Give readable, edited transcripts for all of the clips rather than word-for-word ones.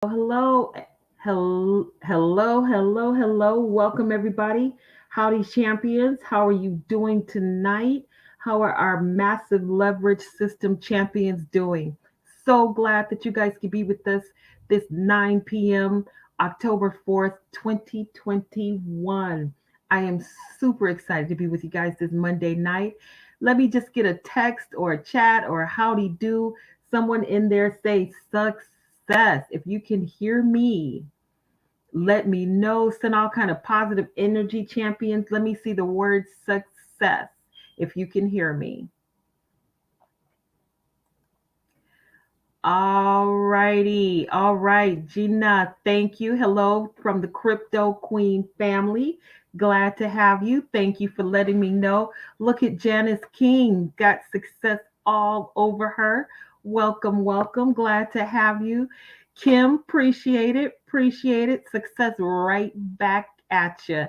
Hello, hello. Welcome, everybody. Howdy, champions. How are you doing tonight? How are our massive leverage system champions doing? So glad that you guys could be with us this 9 p.m., October 4th, 2021. I am super excited to be with you guys this Monday night. Let me just get a text or a chat or a howdy do. Someone in there say success. If you can hear me, let me know. Send all kind of positive energy, champions. Let me see the word success if you can hear me. All righty. All right. Gina, thank you. Hello from the Crypto Queen family. Glad to have you. Thank you for letting me know. Look at Janice King. Got success all over her. Welcome, welcome. Glad to have you. Kim, appreciate it. Appreciate it. Success right back at you.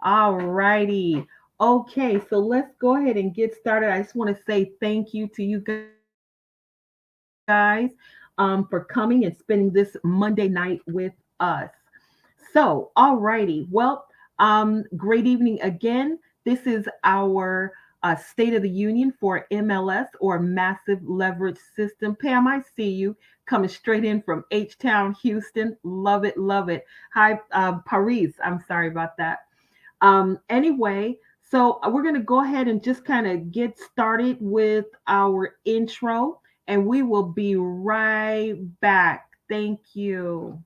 All righty. Okay, so let's go ahead and get started. I just want to say thank you to you guys for coming and spending this Monday night with us. So, alrighty. Well, great evening again. This is our State of the Union for MLS or Massive Leverage System. Pam, I see you coming straight in from H Town, Houston. Love it, love it. Hi, Paris. I'm sorry about that. Anyway, so we're going to go ahead and just kind of get started with our intro, and we will be right back. Thank you.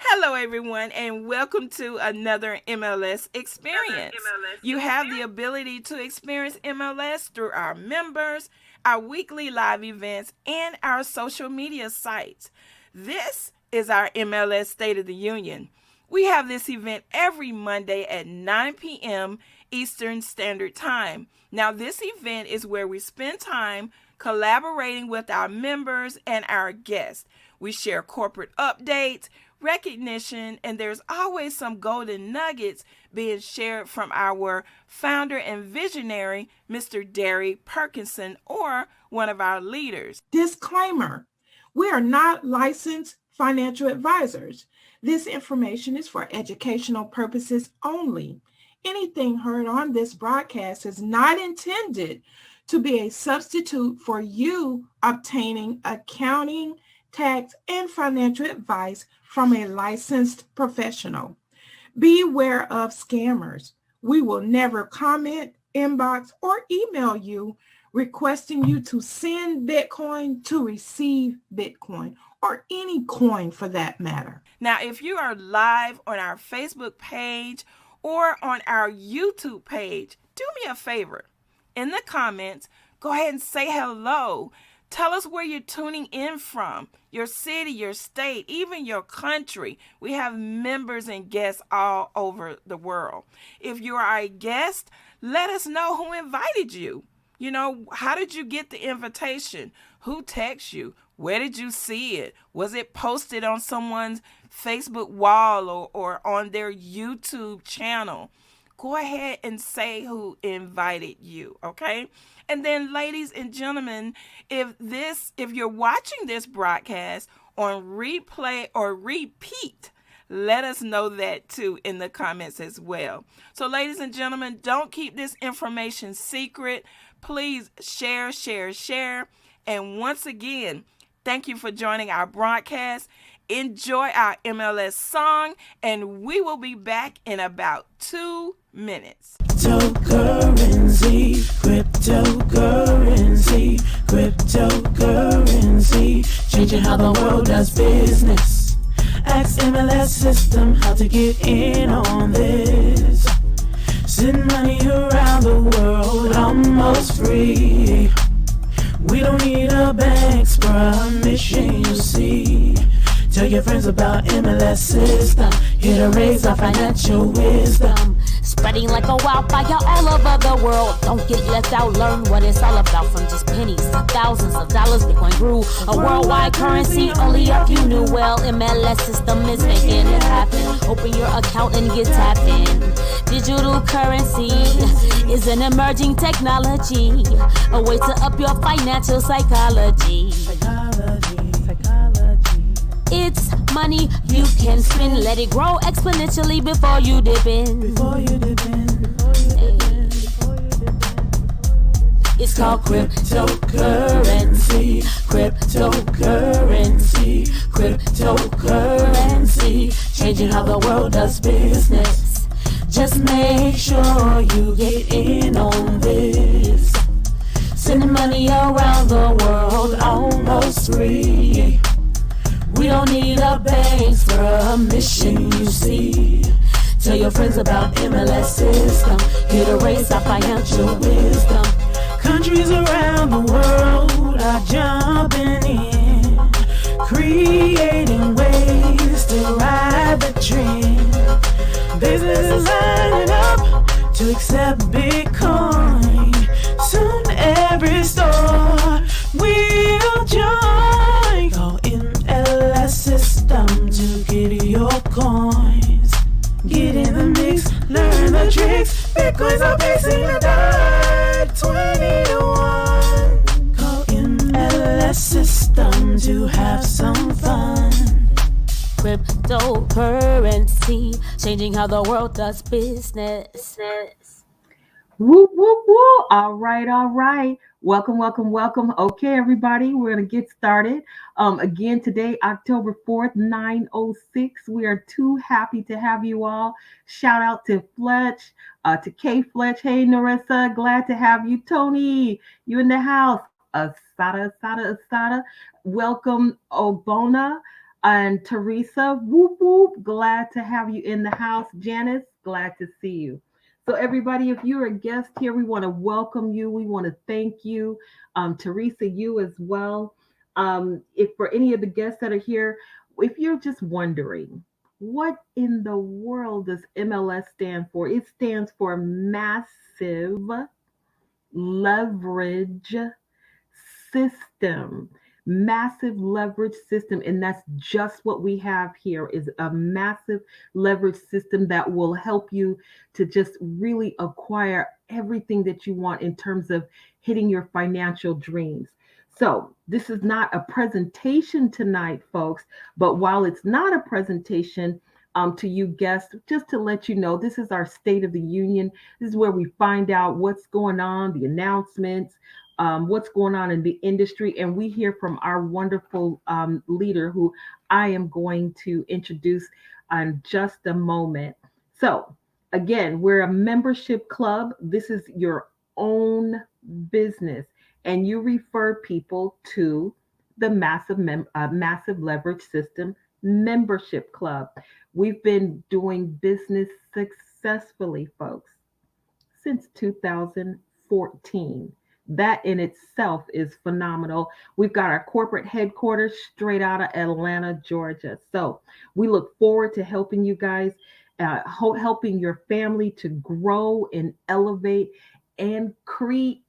Hello, everyone, and welcome to another MLS Experience. You have the ability to experience MLS through our members, our weekly live events, and our social media sites. This is our MLS State of the Union. We have this event every Monday at 9 p.m. Eastern Standard Time. Now, this event is where we spend time collaborating with our members and our guests. We share corporate updates, recognition, and there's always some golden nuggets being shared from our founder and visionary, Mr. Darry Perkinson, or one of our leaders. Disclaimer: we are not licensed financial advisors. This information is for educational purposes only. Anything heard on this broadcast is not intended to be a substitute for you obtaining accounting, tax, and financial advice from a licensed professional. Beware of scammers. We will never comment, inbox, or email you requesting you to send Bitcoin to receive Bitcoin, or any coin for that matter. Now, if you are live on our Facebook page or on our YouTube page, do me a favor. In the comments, go ahead and say hello. Tell us where you're tuning in from, your city, your state, even your country. We have members and guests all over the world. If you are a guest, let us know who invited you. You know, how did you get the invitation? Who texted you? Where did you see it? Was it posted on someone's Facebook wall or on their YouTube channel? Go ahead and say who invited you, okay? And then, ladies and gentlemen, if you're watching this broadcast on replay or repeat, let us know that too in the comments as well. So, ladies and gentlemen, don't keep this information secret. Please share. And once again, thank you for joining our broadcast. Enjoy our MLS song, and we will be back in about 2 minutes. Cryptocurrency, changing how the world does business. Ask MLS system how to get in on this. Send money around the world almost free. We don't need a bank's permission, you see. Tell your friends about MLS system. Here to raise our financial wisdom. Spreading like a wildfire all over the world. Don't get left out, learn what it's all about. From just pennies to thousands of dollars, Bitcoin grew a worldwide currency. Only if you knew well, MLS system is making it happen. Open your account and get tapped in. Digital currency is an emerging technology, a way to up your financial psychology. It's money you can spend. Let it grow exponentially before you dip in. Before you dip in. It's called Cryptocurrency, cryptocurrency, cryptocurrency, changing how the world does business. Just make sure you get in on this. Sending money around the world almost free. We don't need a banks for a mission, you see. Tell your friends about MLS system. Here to raise our financial wisdom. Countries around the world are jumping in, creating ways to ride the trend. Businesses lining up to accept Bitcoin. Soon every store will join. Call MLS system to get your coins. Get in the mix, learn the tricks. Bitcoins are facing the dark 20 to 1. Call MLS system to have some fun. cryptocurrency, changing how the world does business. Woo, woo, woo. All right, all right. Welcome, welcome, welcome. Okay, everybody, we're going to get started. Again, today, October 4th, 9:06. We are too happy to have you all. Shout out to Fletch, to K Fletch. Hey, Narissa, glad to have you. Tony, you in the house. Asada. Welcome, Obona and Teresa. Whoop, whoop. Glad to have you in the house. Janice, glad to see you. So everybody, if you're a guest here, we want to welcome you. We want to thank you. Teresa, you as well. If for any of the guests that are here, if you're just wondering, what in the world does MLS stand for? It stands for Massive Leverage System. Massive leverage system, and that's just what we have here is a massive leverage system that will help you to just really acquire everything that you want in terms of hitting your financial dreams. So this is not a presentation tonight, folks, but while it's not a presentation to you guests, just to let you know, this is our State of the Union. This is where we find out what's going on, the announcements, what's going on in the industry, and we hear from our wonderful leader who I am going to introduce in just a moment. So, again, we're a membership club. This is your own business, and you refer people to the Massive Leverage System membership club. We've been doing business successfully, folks, since 2014. That in itself is phenomenal. We've got our corporate headquarters straight out of Atlanta, Georgia. So we look forward to helping you guys, helping your family to grow and elevate and create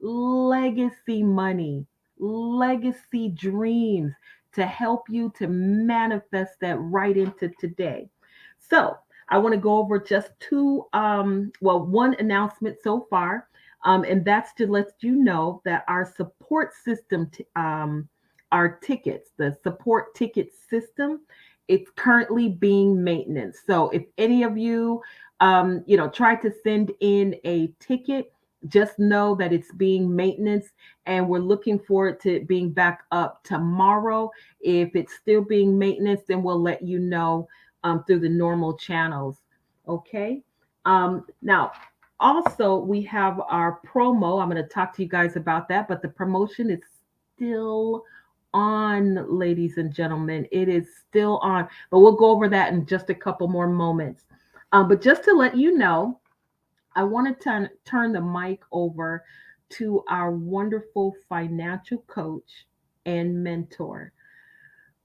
legacy money, legacy dreams to help you to manifest that right into today. So I want to go over just one announcement so far. And that's to let you know that our support system, our tickets, the support ticket system, it's currently being maintenance. So if any of you, try to send in a ticket, just know that it's being maintenance, and we're looking forward to it being back up tomorrow. If it's still being maintenance, then we'll let you know through the normal channels. Okay. Now, also, we have our promo. I'm going to talk to you guys about that, but the promotion is still on, ladies and gentlemen. It is still on, but we'll go over that in just a couple more moments. But just to let you know, I want to turn the mic over to our wonderful financial coach and mentor.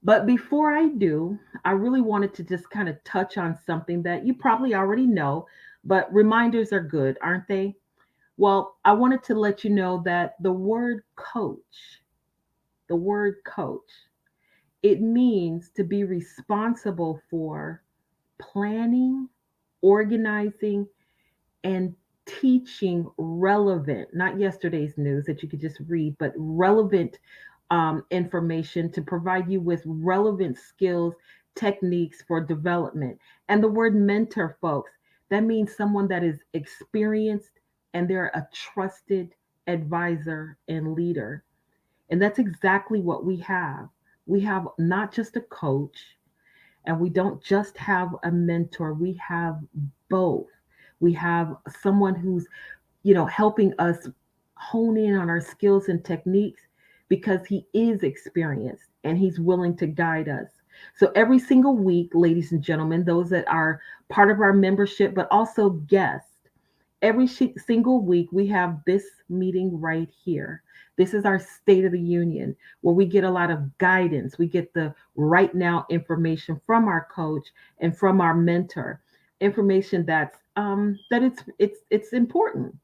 But before I do, I really wanted to just kind of touch on something that you probably already know, but reminders are good, aren't they? Well, I wanted to let you know that the word coach, it means to be responsible for planning, organizing, and teaching relevant, not yesterday's news that you could just read, but relevant information to provide you with relevant skills, techniques for development. And the word mentor, folks, that means someone that is experienced and they're a trusted advisor and leader. And that's exactly what we have. We have not just a coach, and we don't just have a mentor, we have both. We have someone who's, helping us hone in on our skills and techniques because he is experienced and he's willing to guide us. So every single week, ladies and gentlemen, those that are part of our membership, but also guests, every single week we have this meeting right here. This is our State of the Union where we get a lot of guidance. We get the right now information from our coach and from our mentor, information that it's important.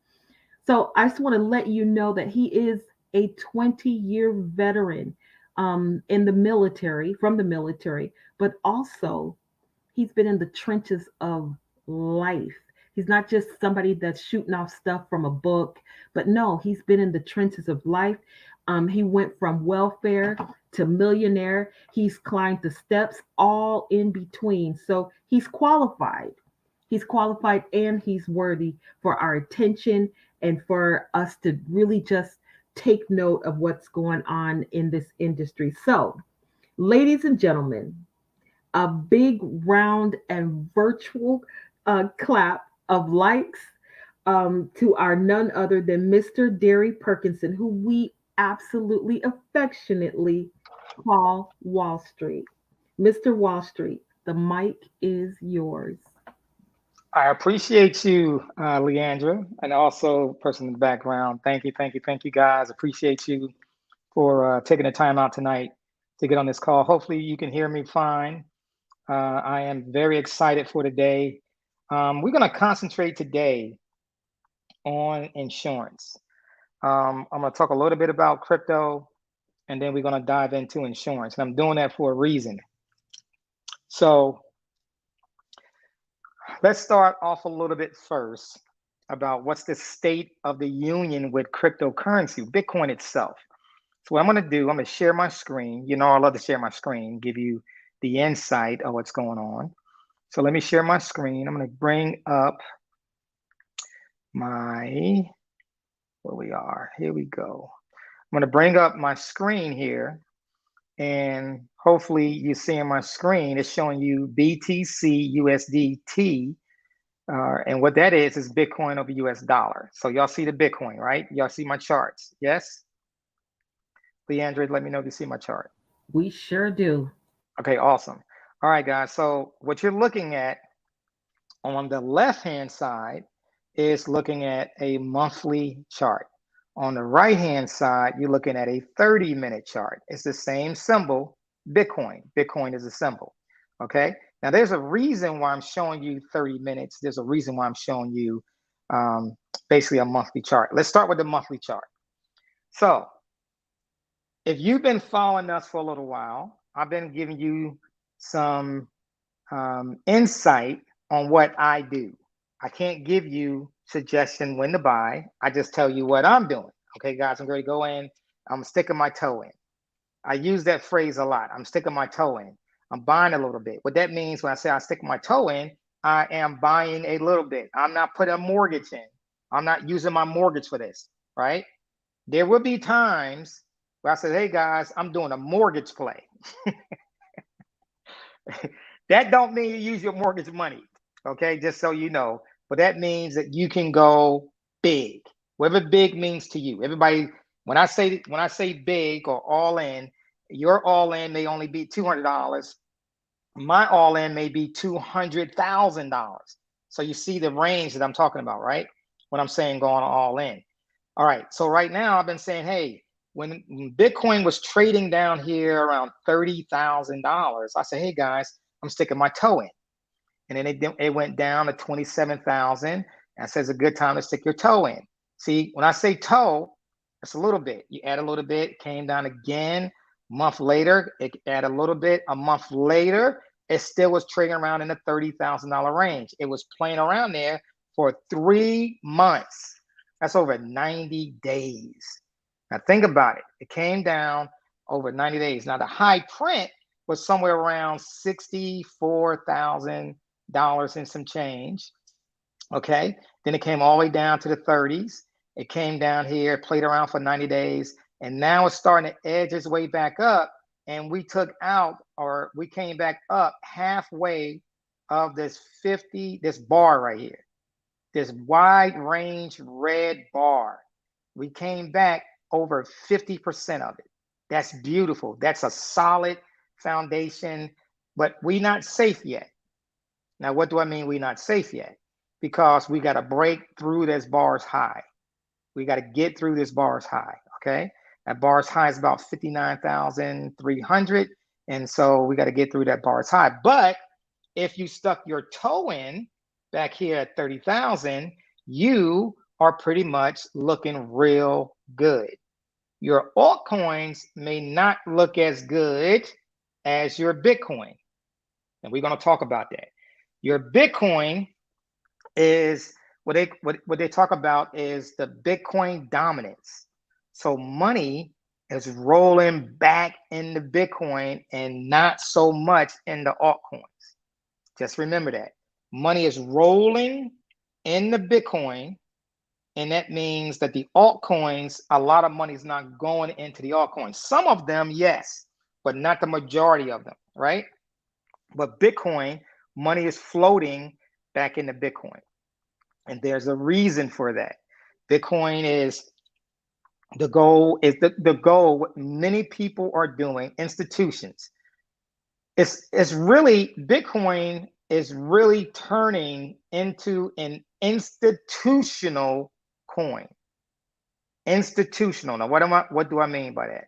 So I just want to let you know that he is a 20-year veteran in the military, from the military, but also he's been in the trenches of life. He's not just somebody that's shooting off stuff from a book, but no, he's been in the trenches of life. He went from welfare to millionaire. He's climbed the steps all in between. So he's qualified. He's qualified and he's worthy for our attention and for us to really just take note of what's going on in this industry. So, ladies and gentlemen, a big round and virtual clap of likes to our none other than Mr. Darry Perkinson, who we absolutely affectionately call Wallstreet. Mr. Wallstreet, the mic is yours. I appreciate you, Leandra, and also person in the background. Thank you, guys. Appreciate you for taking the time out tonight to get on this call. Hopefully you can hear me fine. I am very excited for today. We're going to concentrate today on insurance. I'm going to talk a little bit about crypto, and then we're going to dive into insurance. And I'm doing that for a reason. So let's start off a little bit first about what's the state of the union with cryptocurrency, Bitcoin itself. So what I'm going to do, I'm going to share my screen. You know, I love to share my screen, give you the insight of what's going on. So let me share my screen. I'm going to bring up my, where we are. Here we go. I'm going to bring up my screen here. And hopefully you see on my screen, it's showing you BTC USDT. And what that is Bitcoin over US dollar. So y'all see the Bitcoin, right? Y'all see my charts, yes? Leandra, let me know if you see my chart. We sure do. Okay, awesome. All right, guys. So what you're looking at on the left-hand side is looking at a monthly chart. On the right-hand side, you're looking at a 30-minute chart. It's the same symbol, Bitcoin. Bitcoin is a symbol, okay? Now, there's a reason why I'm showing you 30 minutes. There's a reason why I'm showing you basically a monthly chart. Let's start with the monthly chart. So if you've been following us for a little while, I've been giving you some insight on what I do. I can't give you suggestion when to buy. I just tell you what I'm doing. Okay, guys, I'm going to go in. I'm sticking my toe in. I use that phrase a lot. I'm sticking my toe in. I'm buying a little bit. What that means when I say I stick my toe in, I am buying a little bit. I'm not putting a mortgage in. I'm not using my mortgage for this, right? There will be times where I say, hey, guys, I'm doing a mortgage play. That don't mean you use your mortgage money, okay? Just so you know. But that means that you can go big, whatever big means to you. Everybody, when I say big or all in, your all in may only be $200. My all in may be $200,000. So you see the range that I'm talking about, right? When I'm saying going all in. All right. So right now I've been saying, hey, when Bitcoin was trading down here around $30,000, I said, hey guys, I'm sticking my toe in. And then it went down to 27,000. And says a good time to stick your toe in. See, when I say toe, it's a little bit. You add a little bit, came down again. A month later, it add a little bit. A month later, it still was trading around in the $30,000 range. It was playing around there for 3 months. That's over 90 days. Now think about it. It came down over 90 days. Now the high print was somewhere around $64,000 and some change. Okay, then it came all the way down to the 30s. It came down here, played around for 90 days, and now it's starting to edge its way back up. And we took out, or we came back up halfway of this bar right here, this wide range red bar. We came back over 50% of it. That's beautiful. That's a solid foundation, but we're not safe yet. Now, what do I mean we're not safe yet? Because we got to break through this bar's high. We got to get through this bar's high, okay? That bar's high is about 59,300. And so we got to get through that bar's high. But if you stuck your toe in back here at 30,000, you are pretty much looking real good. Your altcoins may not look as good as your Bitcoin. And we're going to talk about that. Your Bitcoin is what they talk about is the Bitcoin dominance. So money is rolling back into Bitcoin and not so much in the altcoins. Just remember that. Money is rolling in the Bitcoin, and that means that the altcoins, a lot of money is not going into the altcoins. Some of them, yes, but not the majority of them, right? But Bitcoin, money is floating back into Bitcoin. And there's a reason for that. Bitcoin is the goal, what many people are doing, institutions. It's really, Bitcoin is really turning into an institutional coin. Institutional. Now, what do I mean by that?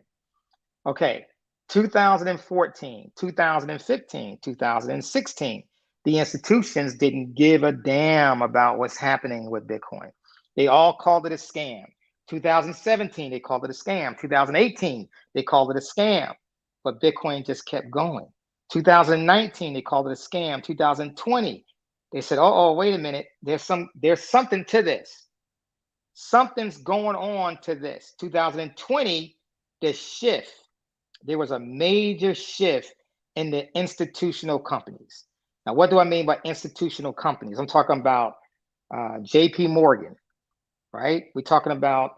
Okay, 2014, 2015, 2016, the institutions didn't give a damn about what's happening with Bitcoin. They all called it a scam. 2017, they called it a scam. 2018, they called it a scam. But Bitcoin just kept going. 2019, they called it a scam. 2020, they said, oh, wait a minute, there's something to this. Something's going on to this. 2020, the shift. There was a major shift in the institutional companies. Now, what do I mean by institutional companies? I'm talking about JP Morgan, right? We're talking about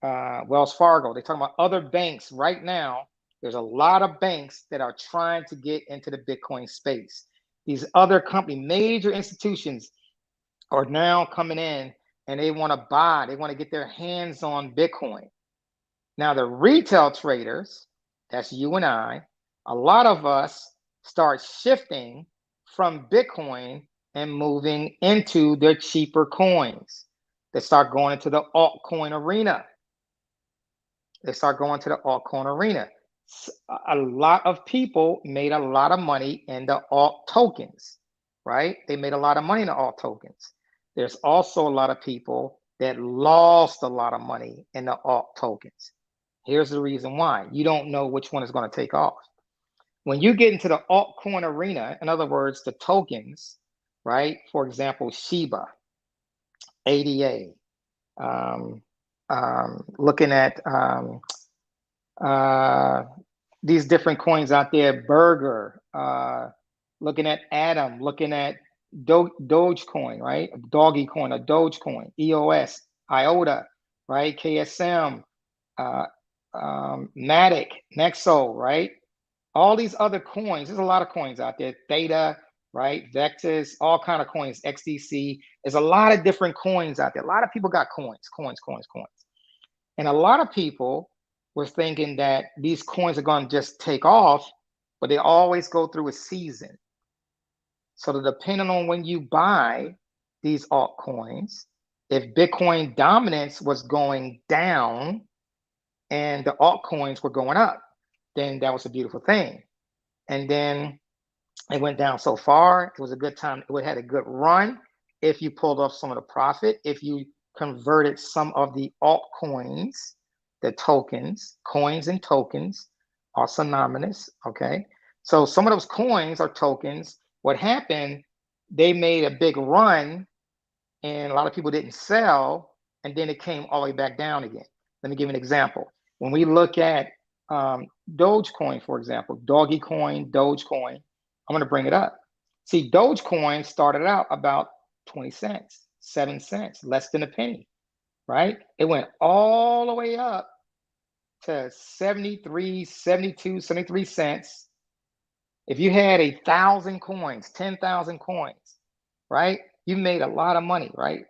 Wells Fargo. They're talking about other banks right now. There's a lot of banks that are trying to get into the Bitcoin space. These other companies, major institutions, are now coming in and they want to buy, they want to get their hands on Bitcoin. Now, the retail traders, that's you and I, a lot of us start shifting from Bitcoin and moving into their cheaper coins. They start going into the altcoin arena. A lot of people made a lot of money in the alt tokens, right? They made a lot of money in the alt tokens. There's also a lot of people that lost a lot of money in the alt tokens. Here's the reason why. You don't know which one is going to take off. When you get into the altcoin arena, in other words, the tokens, right? For example, Shiba, ADA, looking at these different coins out there, Burger, looking at Atom, looking at Dogecoin, right? Doggy coin, a Dogecoin, EOS, IOTA, right? KSM, Matic, Nexo, right? All these other coins, there's a lot of coins out there, Theta, right? Vectis, all kind of coins, XDC. There's a lot of different coins out there. A lot of people got coins. And a lot of people were thinking that these coins are going to just take off, but they always go through a season. So depending on when you buy these altcoins, if Bitcoin dominance was going down and the altcoins were going up, then that was a beautiful thing. And then it went down so far. It was a good time. It had a good run if you pulled off some of the profit, if you converted some of the altcoins, the tokens, coins and tokens are synonymous, okay? So some of those coins are tokens. What happened, they made a big run and a lot of people didn't sell, and then it came all the way back down again. Let me give you an example. When we look at Dogecoin, for example, Doggy Coin, Dogecoin. I'm going to bring it up. See, Dogecoin started out about 20 cents, 7 cents, less than a penny, right? It went all the way up to 73, 72, 73 cents. If you had 1,000 coins, 10,000 coins, right? You made a lot of money, right?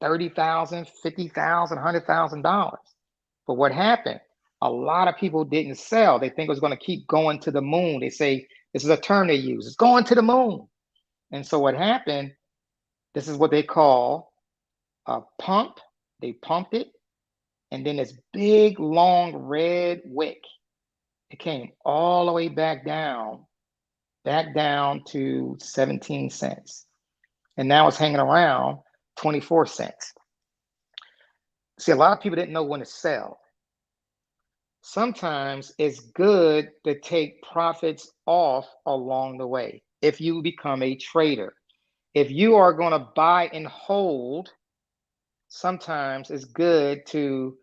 $30,000, $50,000, $100,000. But what happened? A lot of people didn't sell. They think it was going to keep going to the moon. They say, this is a term they use, it's going to the moon. And so what happened, this is what they call a pump. They pumped it. And then this big, long red wick, it came all the way back down to 17 cents. And now it's hanging around 24 cents. See, a lot of people didn't know when to sell. Sometimes it's good to take profits off along the way if you become a trader. If you are going to buy and hold, sometimes it's good to,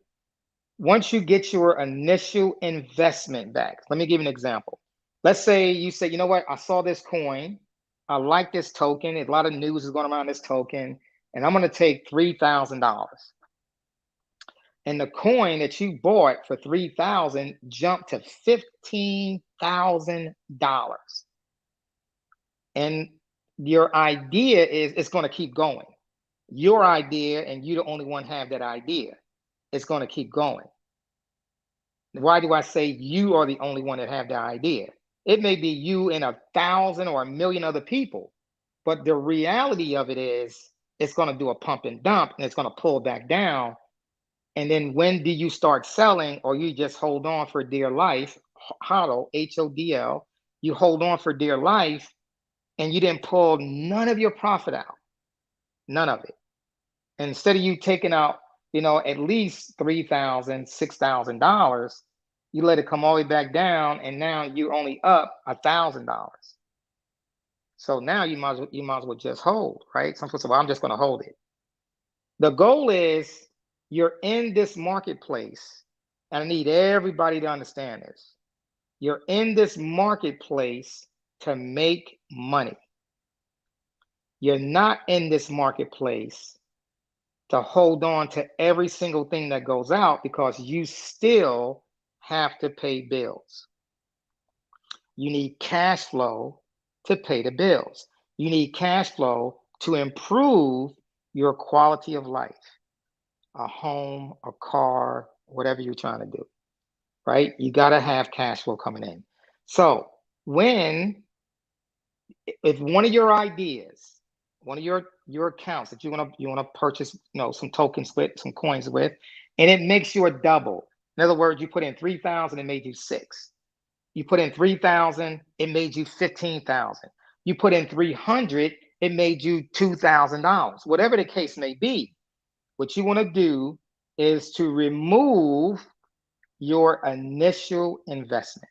once you get your initial investment back. Let me give you an example. Let's say you say, you know what, I saw this coin, I like this token, a lot of news is going around this token, and I'm going to take $3,000. And the coin that you bought for $3,000 jumped to $15,000. And your idea is it's going to keep going. Your idea, and you're the only one have that idea. It's going to keep going. Why do I say you are the only one that have the idea? It may be you and 1,000 or 1,000,000 other people, but the reality of it is it's going to do a pump and dump, and it's going to pull back down. And then when do you start selling, or you just hold on for dear life? HODL, H-O-D-L. You hold on for dear life, and you didn't pull none of your profit out, none of it. And instead of you taking out, at least $3,000, $6,000, you let it come all the way back down, and now you're only up $1,000. So now you might as well just hold, right? Some people say, well, I'm just going to hold it. The goal is you're in this marketplace, and I need everybody to understand this. You're in this marketplace to make money. You're not in this marketplace to hold on to every single thing that goes out, because you still have to pay bills. You need cash flow to pay the bills. You need cash flow to improve your quality of life. A home, a car, whatever you're trying to do, right? You got to have cash flow coming in. So if one of your ideas, one of your accounts that you want to purchase, some tokens with, some coins with, and it makes you a double. In other words, you put in 3,000, it made you 6. You put in 3,000, it made you 15,000. You put in 300, it made you $2,000. Whatever the case may be, what you want to do is to remove your initial investment.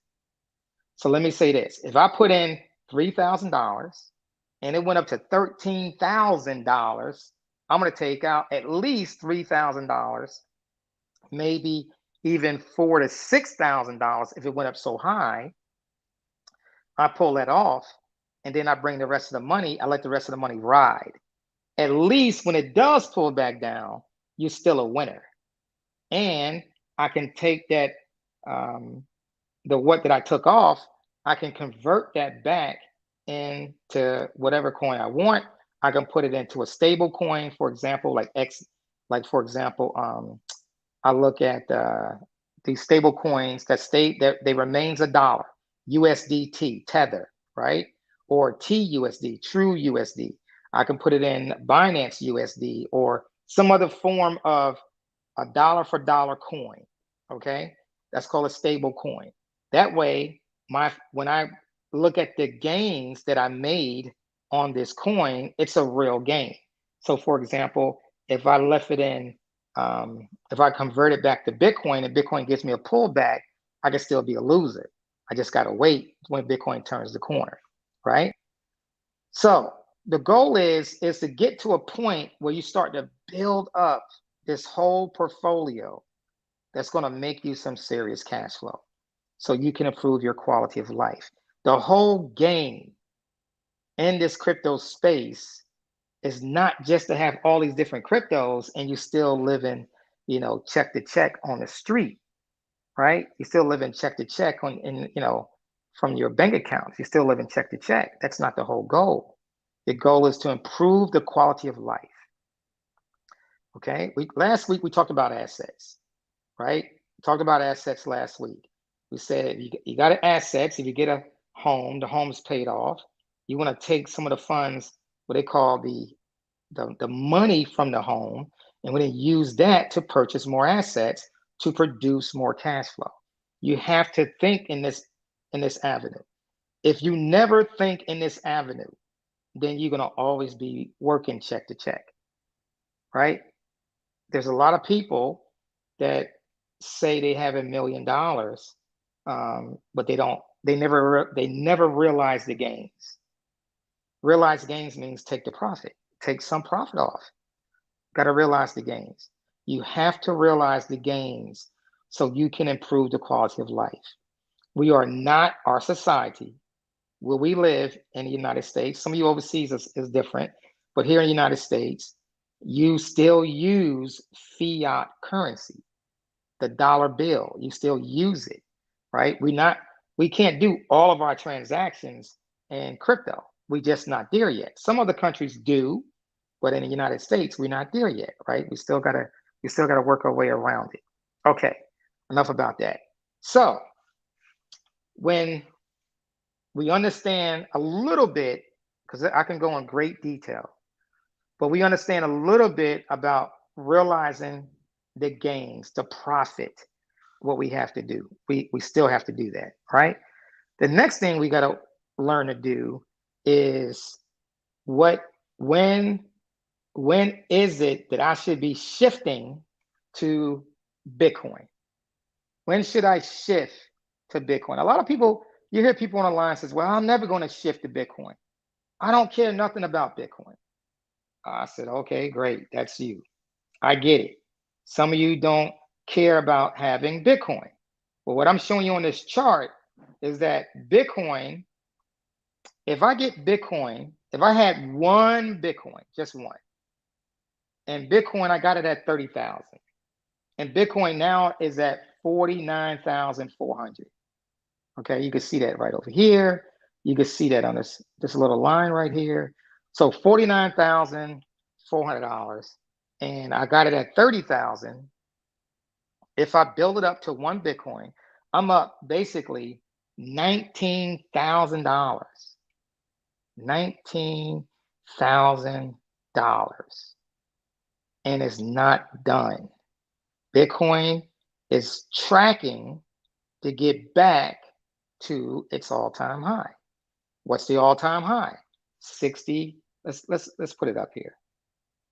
So let me say this. If I put in $3,000 and it went up to $13,000, I'm going to take out at least $3,000, maybe even $4,000 to $6,000 if it went up so high. I pull that off, and then I bring the rest of the money. I let the rest of the money ride. At least when it does pull back down, you're still a winner. And I can take that, what that I took off, I can convert that back into whatever coin I want. I can put it into a stable coin, for example, I look at these stable coins that they remains $1, USDT, Tether, right? Or TUSD, True USD. I can put it in Binance USD or some other form of a dollar for dollar coin, okay? That's called a stable coin. That way, when I look at the gains that I made on this coin, it's a real gain. So for example, if I left it in, if I convert it back to Bitcoin and Bitcoin gives me a pullback, I can still be a loser. I just gotta wait when Bitcoin turns the corner, right? So the goal is to get to a point where you start to build up this whole portfolio that's going to make you some serious cash flow. so you can improve your quality of life. The whole game in this crypto space is not just to have all these different cryptos and you still living, check to check on the street, right? You still living check to check from your bank accounts. You still living check to check. That's not the whole goal. The goal is to improve the quality of life. Okay. Last week we talked about assets, right? We talked about assets last week. We said you got assets. If you get a home, the home's paid off. You want to take some of the funds, what they call the money from the home, and we're going to use that to purchase more assets to produce more cash flow. You have to think in this avenue. If you never think in this avenue, then you're going to always be working check to check, right? There's a lot of people that say they have $1 million, but they never realize the gains. Realize gains means take the profit, take some profit off. Got to realize the gains. You have to realize the gains so you can improve the quality of life. We are not our society where we live in the United States. Some of you overseas is different, but here in the United States, you still use fiat currency, the dollar bill. You still use it, right? We can't do all of our transactions in crypto. We're just not there yet. Some other countries do, but in the United States, we're not there yet, right? We still gotta work our way around it. Okay, enough about that. So when we understand a little bit, because I can go in great detail, but we understand a little bit about realizing the gains, the profit, what we have to do. We still have to do that, right? The next thing we got to learn to do is when is it that I should be shifting to Bitcoin? When should I shift to Bitcoin? A lot of people, you hear people on the line says, well, I'm never going to shift to Bitcoin. I don't care nothing about Bitcoin. I said, okay, great. That's you. I get it. Some of you don't care about having Bitcoin. But what I'm showing you on this chart is that Bitcoin, if I had one Bitcoin, just one, and Bitcoin, I got it at 30,000. And Bitcoin now is at 49,400. Okay, you can see that right over here. You can see that on this little line right here. So $49,400. And I got it at 30,000. If I build it up to one Bitcoin, I'm up basically $19,000. $19,000. And it's not done. Bitcoin is tracking to get back to its all-time high. What's the all-time high? 60. Let's put it up here.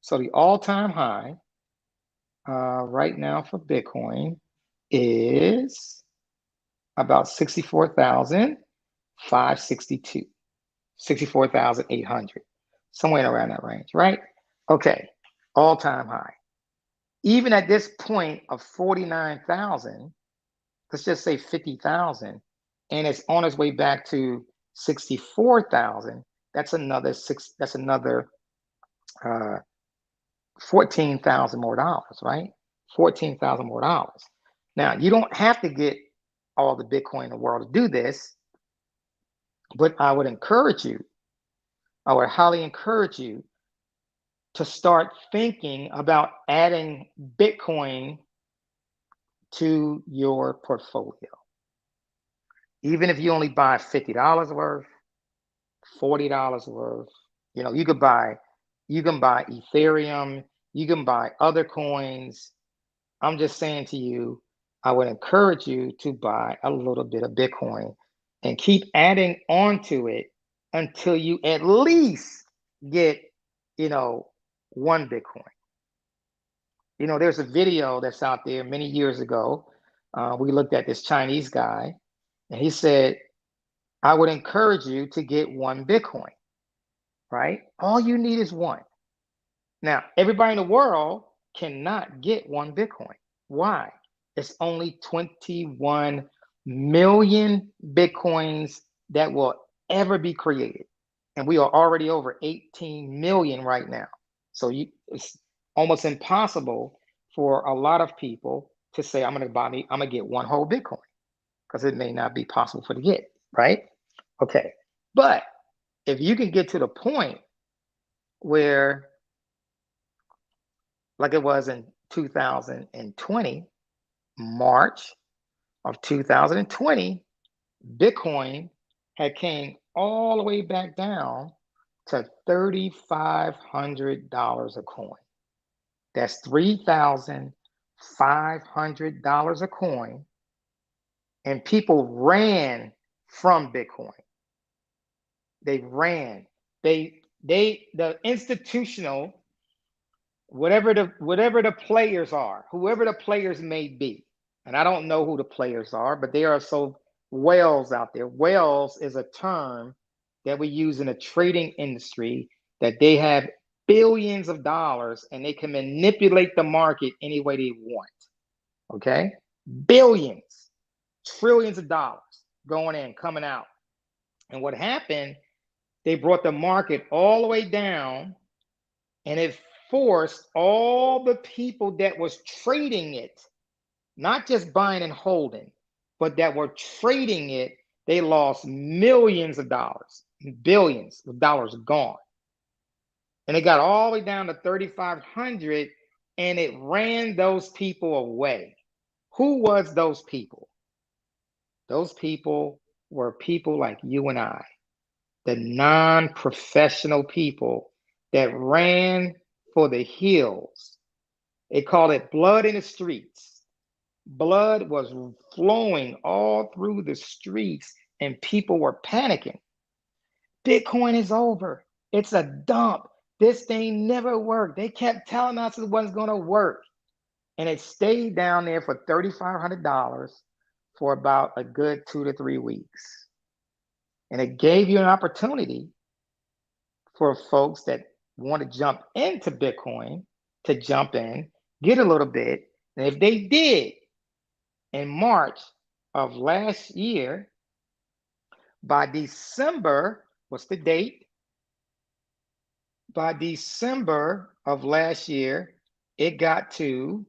So the all-time high right now for Bitcoin is about 64,562, 64,800, somewhere around that range, right? Okay, all-time high. Even at this point of 49,000, let's just say 50,000, and it's on its way back to 64,000. That's another 14,000 more dollars, right? 14,000 more dollars. Now, you don't have to get all the Bitcoin in the world to do this, but I would highly encourage you to start thinking about adding Bitcoin to your portfolio. Even if you only buy $50 worth, $40 worth, you can buy Ethereum, you can buy other coins. I'm just saying to you, I would encourage you to buy a little bit of Bitcoin and keep adding onto it until you at least get, one Bitcoin. There's a video that's out there many years ago. We looked at this Chinese guy, and he said, I would encourage you to get one Bitcoin, right? All you need is one. Now, everybody in the world cannot get one Bitcoin. Why? It's only 21 million Bitcoins that will ever be created. And we are already over 18 million right now. So it's almost impossible for a lot of people to say, I'm going to get one whole Bitcoin, because it may not be possible for to get, right? Okay. But if you can get to the point where, like it was in 2020, March of 2020, Bitcoin had came all the way back down to $3,500 a coin. That's $3,500 a coin. And people ran from Bitcoin. They ran. The institutional, whatever the players are, whoever the players may be, and I don't know who the players are, but there are so whales out there. Whales is a term that we use in the trading industry, that they have billions of dollars and they can manipulate the market any way they want. Okay? Billions, trillions of dollars going in, coming out. And what happened, they brought the market all the way down, and it forced all the people that was trading it, not just buying and holding, but that were trading it, they lost millions of dollars, billions of dollars gone. And it got all the way down to 3,500, and it ran those people away. Who was those people? Those people were people like you and I, the non-professional people that ran for the hills. They called it blood in the streets. Blood was flowing all through the streets, and people were panicking. Bitcoin is over. It's a dump. This thing never worked. They kept telling us it wasn't going to work. And it stayed down there for $3,500 for about a good 2 to 3 weeks. And it gave you an opportunity for folks that want to jump into Bitcoin to jump in, get a little bit. And if they did, in March of last year, by December, what's the date? By December of last year, it got to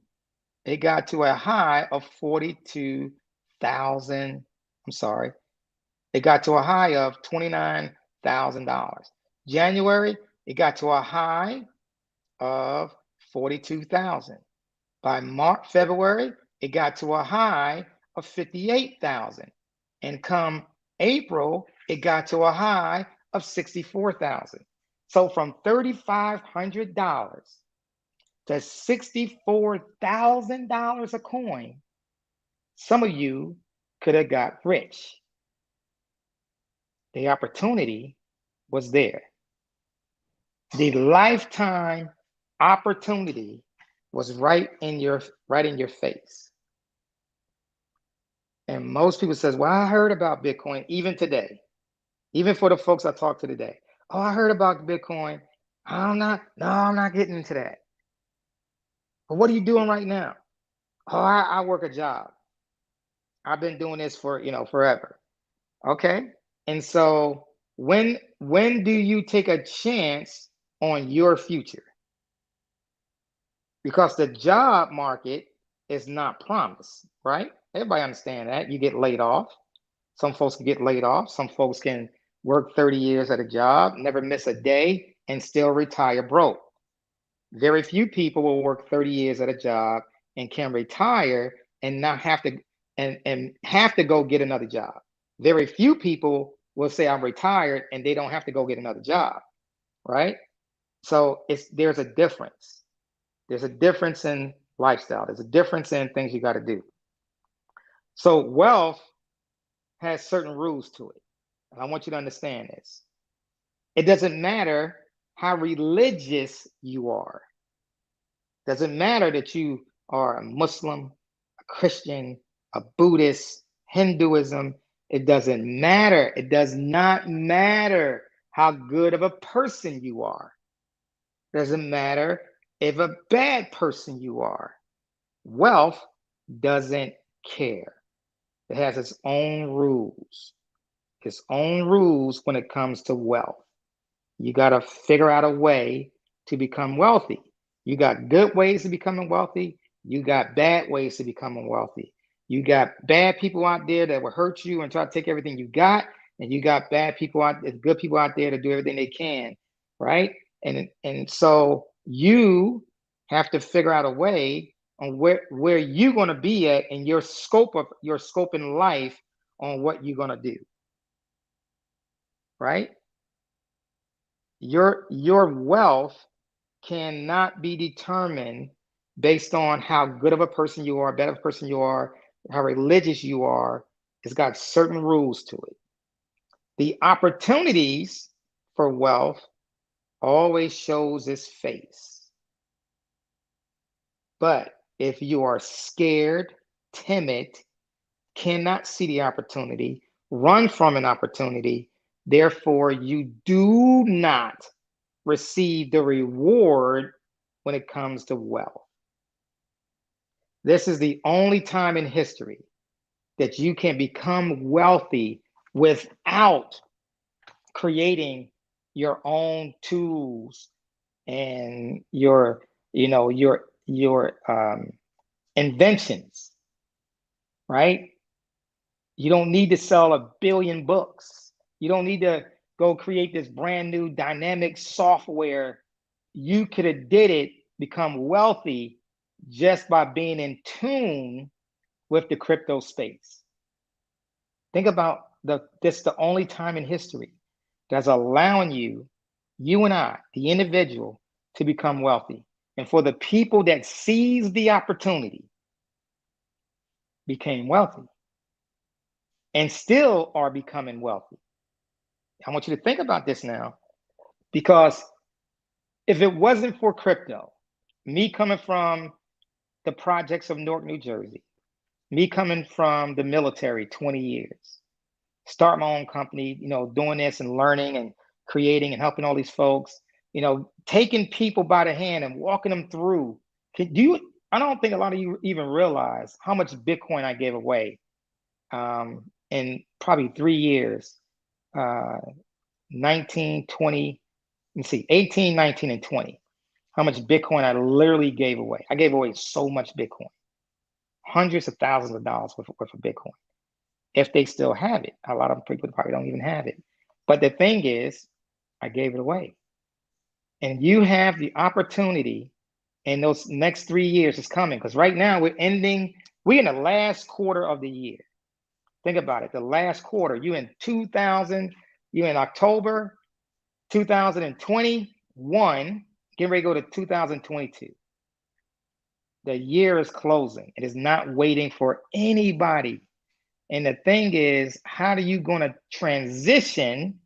a high of 42,000. I'm sorry. It got to a high of $29,000. January, it got to a high of 42,000. By March, February, it got to a high of 58,000. And come April, it got to a high of 64,000. So from $3,500 to $64,000 a coin, some of you could have got rich. The opportunity was there. The lifetime opportunity was right in your face. And most people says, well, I heard about Bitcoin even today. Even for the folks I talked to today. Oh, I heard about Bitcoin. I'm not getting into that. But what are you doing right now? Oh, I work a job. I've been doing this for, forever. Okay. And so when do you take a chance on your future? Because the job market is not promised, right? Everybody understand that. You get laid off. Some folks can get laid off. Some folks can work 30 years at a job, never miss a day, and still retire broke. Very few people will work 30 years at a job and can retire and not have to and have to go get another job. Very few people will say I'm retired and they don't have to go get another job, right? So there's a difference. There's a difference in lifestyle. There's a difference in things you got to do. So wealth has certain rules to it. And I want you to understand this. It doesn't matter how religious you are. It doesn't matter that you are a Muslim, a Christian, a Buddhist, Hinduism. It doesn't matter. It does not matter how good of a person you are. It doesn't matter if a bad person you are. Wealth doesn't care. It has its own rules. Its own rules when it comes to wealth. You got to figure out a way to become wealthy. You got good ways to becoming wealthy. You got bad ways to becoming wealthy. You got bad people out there that will hurt you and try to take everything you got. And you got bad people out there, good people out there to do everything they can, right? And so you have to figure out a way on where you're going to be at in your scope in life on what you're going to do, right? Your wealth cannot be determined based on how good of a person you are, bad of a person you are, how religious you are. It's got certain rules to it. The opportunities for wealth always shows its face. But if you are scared, timid, cannot see the opportunity, run from an opportunity, therefore you do not receive the reward when it comes to wealth. This is the only time in history that you can become wealthy without creating your own tools and your inventions, right? You don't need to sell 1 billion books. You don't need to go create this brand new dynamic software. You could have did it, become wealthy just by being in tune with the crypto space. Think about this is the only time in history that's allowing you and I, the individual, to become wealthy. And for the people that seized the opportunity, became wealthy and still are becoming wealthy. I want you to think about this now, because if it wasn't for crypto, me coming from the projects of Newark, New Jersey, me coming from the military 20 years, start my own company, doing this and learning and creating and helping all these folks, taking people by the hand and walking them through. I don't think a lot of you even realize how much Bitcoin I gave away in probably 3 years, 19, 20, let me see, 18, 19, and 20. How much Bitcoin I literally gave away. I gave away so much Bitcoin, hundreds of thousands of dollars worth of Bitcoin. If they still have it, a lot of people probably don't even have it. But the thing is, I gave it away. And you have the opportunity in those next 3 years is coming, because right now we're in the last quarter of the year. Think about it, the last quarter, you're in October 2021, getting ready to go to 2022. The year is closing. It is not waiting for anybody. And the thing is, how are you going to transition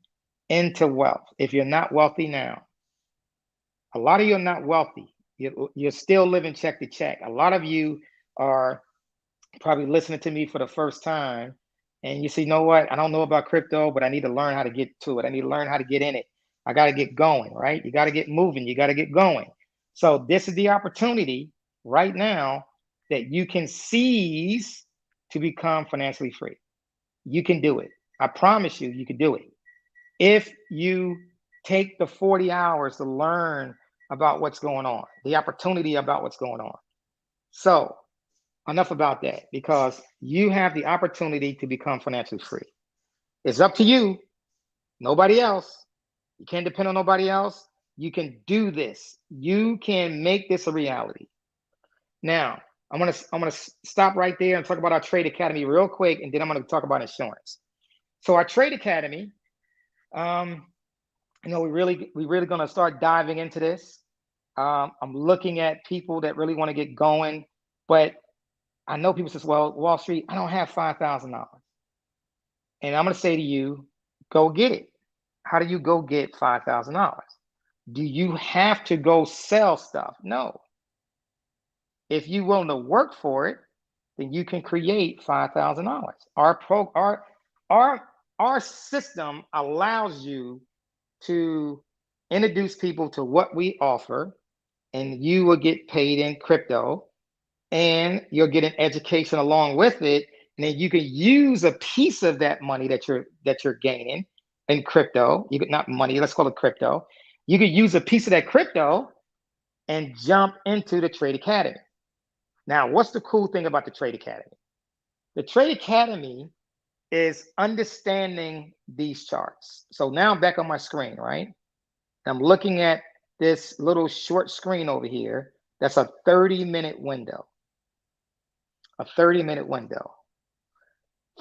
into wealth if you're not wealthy now? A lot of you are not wealthy. You're still living check to check. A lot of you are probably listening to me for the first time, and you say, you know what? I don't know about crypto, but I need to learn how to get to it. I need to learn how to get in it. I got to get going, right? You got to get moving. You got to get going. So this is the opportunity right now that you can seize to become financially free. You can do it. I promise you, you can do it. If you take the 40 hours to learn about what's going on, the opportunity about what's going on. So enough about that, because you have the opportunity to become financially free. It's up to you, nobody else. You can't depend on nobody else. You can do this. You can make this a reality. Now, I'm gonna stop right there and talk about our Trade Academy real quick, and then I'm gonna talk about insurance. So our Trade Academy, we're really gonna start diving into this. I'm looking at people that really want to get going, but I know people say, well, Wallstreet, I don't have $5,000. And I'm gonna say to you, go get it. How do you go get $5,000? Do you have to go sell stuff? No. If you're willing to work for it, then you can create $5,000. Our system allows you to introduce people to what we offer, and you will get paid in crypto, and you'll get an education along with it And then you can use a piece of that money that you're gaining in crypto. You could, not money, let's call it crypto. You could use a piece of that crypto and jump into the Trade Academy. Now, what's the cool thing about the Trade Academy? The Trade Academy is understanding these charts. So now I'm back on my screen, right? I'm looking at this little short screen over here. That's a 30-minute window. A 30-minute window.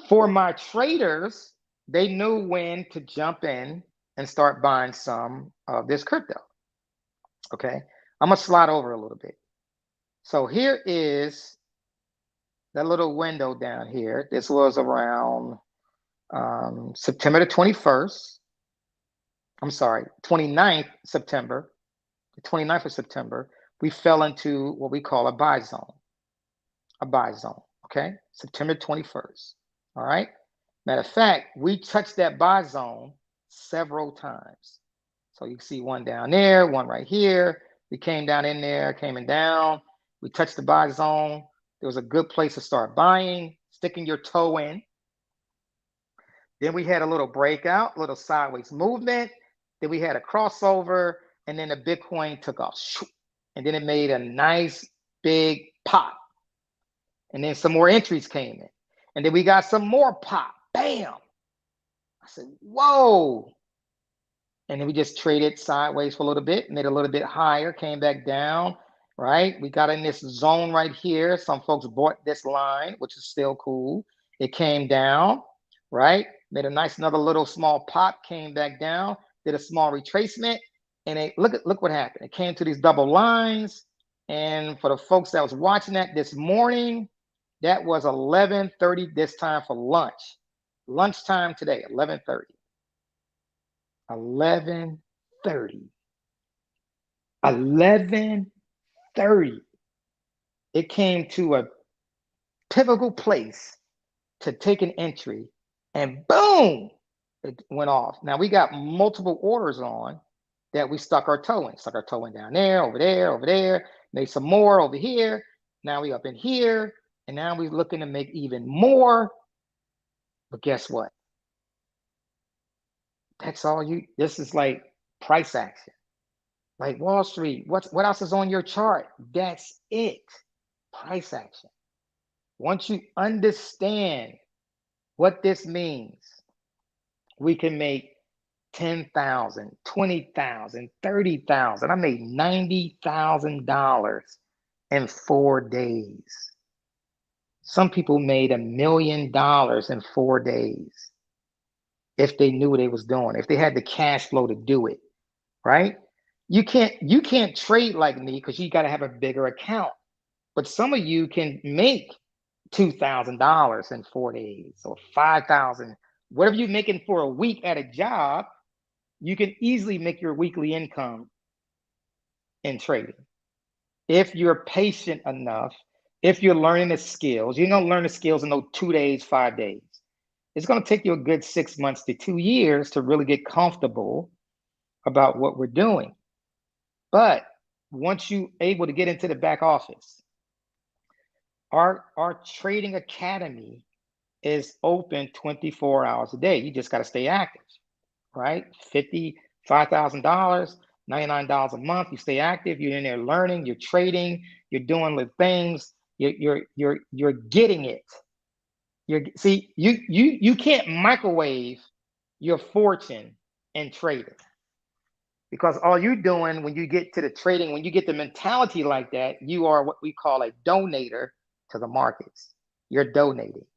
For my traders, they knew when to jump in and start buying some of this crypto. Okay, I'm gonna slide over a little bit. So here is that little window down here. This was around September the 21st. I'm sorry, 29th September, the 29th of September, we fell into what we call a buy zone. A buy zone, okay? September 21st, all right? Matter of fact, we touched that buy zone several times. So you can see one down there, one right here. We came down in there, came in down. We touched the buy zone. There was a good place to start buying, sticking your toe in. Then we had a little breakout, a little sideways movement. Then we had a crossover, and then the Bitcoin took off. And then it made a nice big pop. And then some more entries came in. And then we got some more pop. Bam! I said, whoa. And then we just traded sideways for a little bit, made a little bit higher, came back down, right? We got in this zone right here. Some folks bought this line, which is still cool. It came down, right? Made a nice another little small pop, came back down, did a small retracement, and look what happened. It came to these double lines. And for the folks that was watching that this morning, that was 11:30 this time for lunch. Lunchtime today, 11:30. 11:30. 11:30. It came to a pivotal place to take an entry, and boom, it went off. Now we got multiple orders on that we stuck our toe in. Stuck our toe in down there, over there, made some more over here. Now we up in here, and now we're looking to make even more. But guess what? That's all this is like price action. Like Wall Street, what else is on your chart? That's it. Price action. Once you understand what this means, we can make 10,000, 20,000, 30,000. I made $90,000 in 4 days. Some people made $1 million in 4 days if they knew what they was doing, if they had the cash flow to do it, right? You can't trade like me because you got to have a bigger account. But some of you can make $2,000 in 4 days or 5,000, whatever you're making for a week at a job. You can easily make your weekly income in trading if you're patient enough. If you're learning the skills, you don't learn the skills in those 2 days, 5 days. It's going to take you a good 6 months to 2 years to really get comfortable about what we're doing. But once you're able to get into the back office, our trading academy is open 24 hours a day. You just got to stay active, right? $55,000, $99 a month. You stay active. You're in there learning. You're trading. You're doing the things. You're getting it. You can't microwave your fortune in trading, because all you're doing when you get to the trading, when you get the mentality like that, you are what we call a donator to the markets. You're donating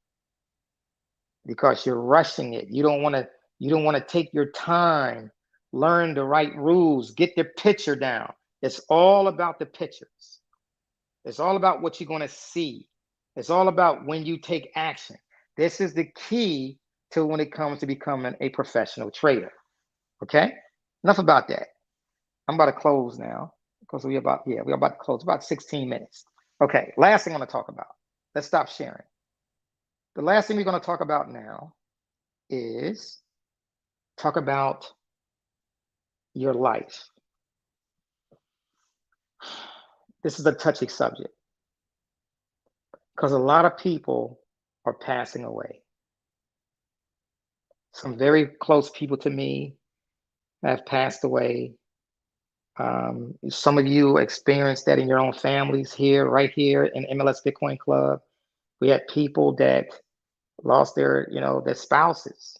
because you're rushing it. You don't want to take your time, learn the right rules, get the picture down. It's all about the pictures. It's all about what you're going to see. It's all about when you take action. This is the key to when it comes to becoming a professional trader. Okay? Enough about that. I'm about to close now because we're about to close, about 16 minutes. Okay, last thing I'm going to talk about. Let's stop sharing. The last thing we're going to talk about now is talk about your life. This is a touchy subject because a lot of people are passing away. Some very close people to me have passed away. Some of you experienced that in your own families here, right here in MLS Bitcoin Club. We had people that lost their, their spouses,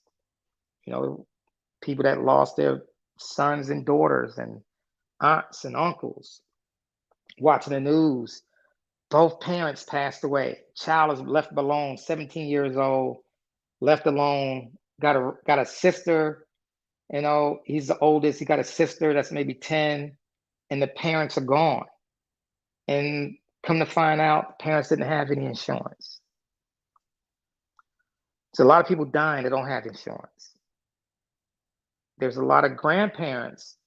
people that lost their sons and daughters and aunts and uncles. Watching the news, both parents passed away. Child is left alone, 17 years old, left alone, got a sister, he's the oldest, he got a sister that's maybe 10, and the parents are gone. And come to find out, parents didn't have any insurance. So a lot of people dying that don't have insurance. There's a lot of grandparents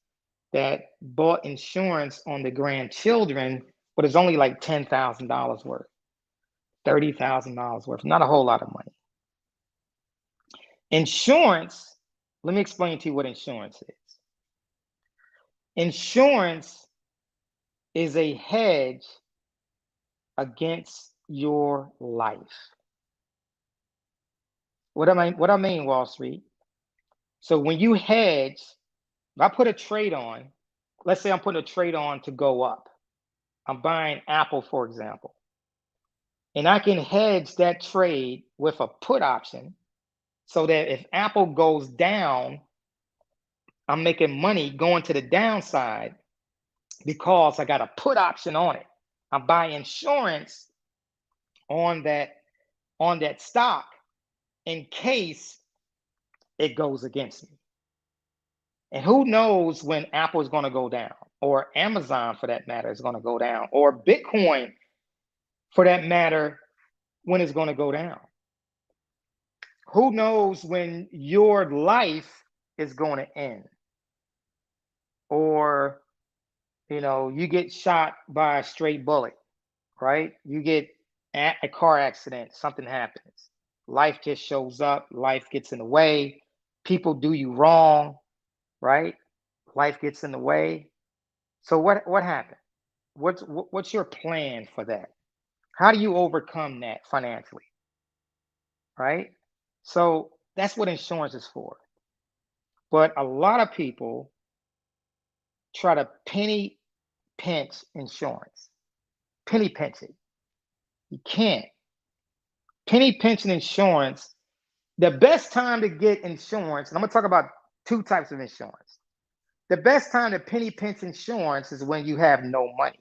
that bought insurance on the grandchildren, but it's only like $10,000 worth, $30,000 worth, not a whole lot of money. Insurance, let me explain to you what insurance is. Insurance is a hedge against your life. What I mean, Wall Street? So when you hedge, if I put a trade on, let's say I'm putting a trade on to go up. I'm buying Apple, for example. And I can hedge that trade with a put option so that if Apple goes down, I'm making money going to the downside because I got a put option on it. I'm buying insurance on that stock in case it goes against me. And who knows when Apple is going to go down, or Amazon for that matter is going to go down, or Bitcoin for that matter when it's going to go down. Who knows when your life is going to end, or you get shot by a stray bullet, right? You get a car accident, something happens. Life just shows up, life gets in the way, people do you wrong, right? Life gets in the way. So what happened? What's your plan for that? How do you overcome that financially, right? So that's what insurance is for. But a lot of people try to penny pinch insurance. Penny pinch it. You can't. Penny pinching insurance, the best time to get insurance, and I'm going to talk about two types of insurance. The best time to penny pinch insurance is when you have no money.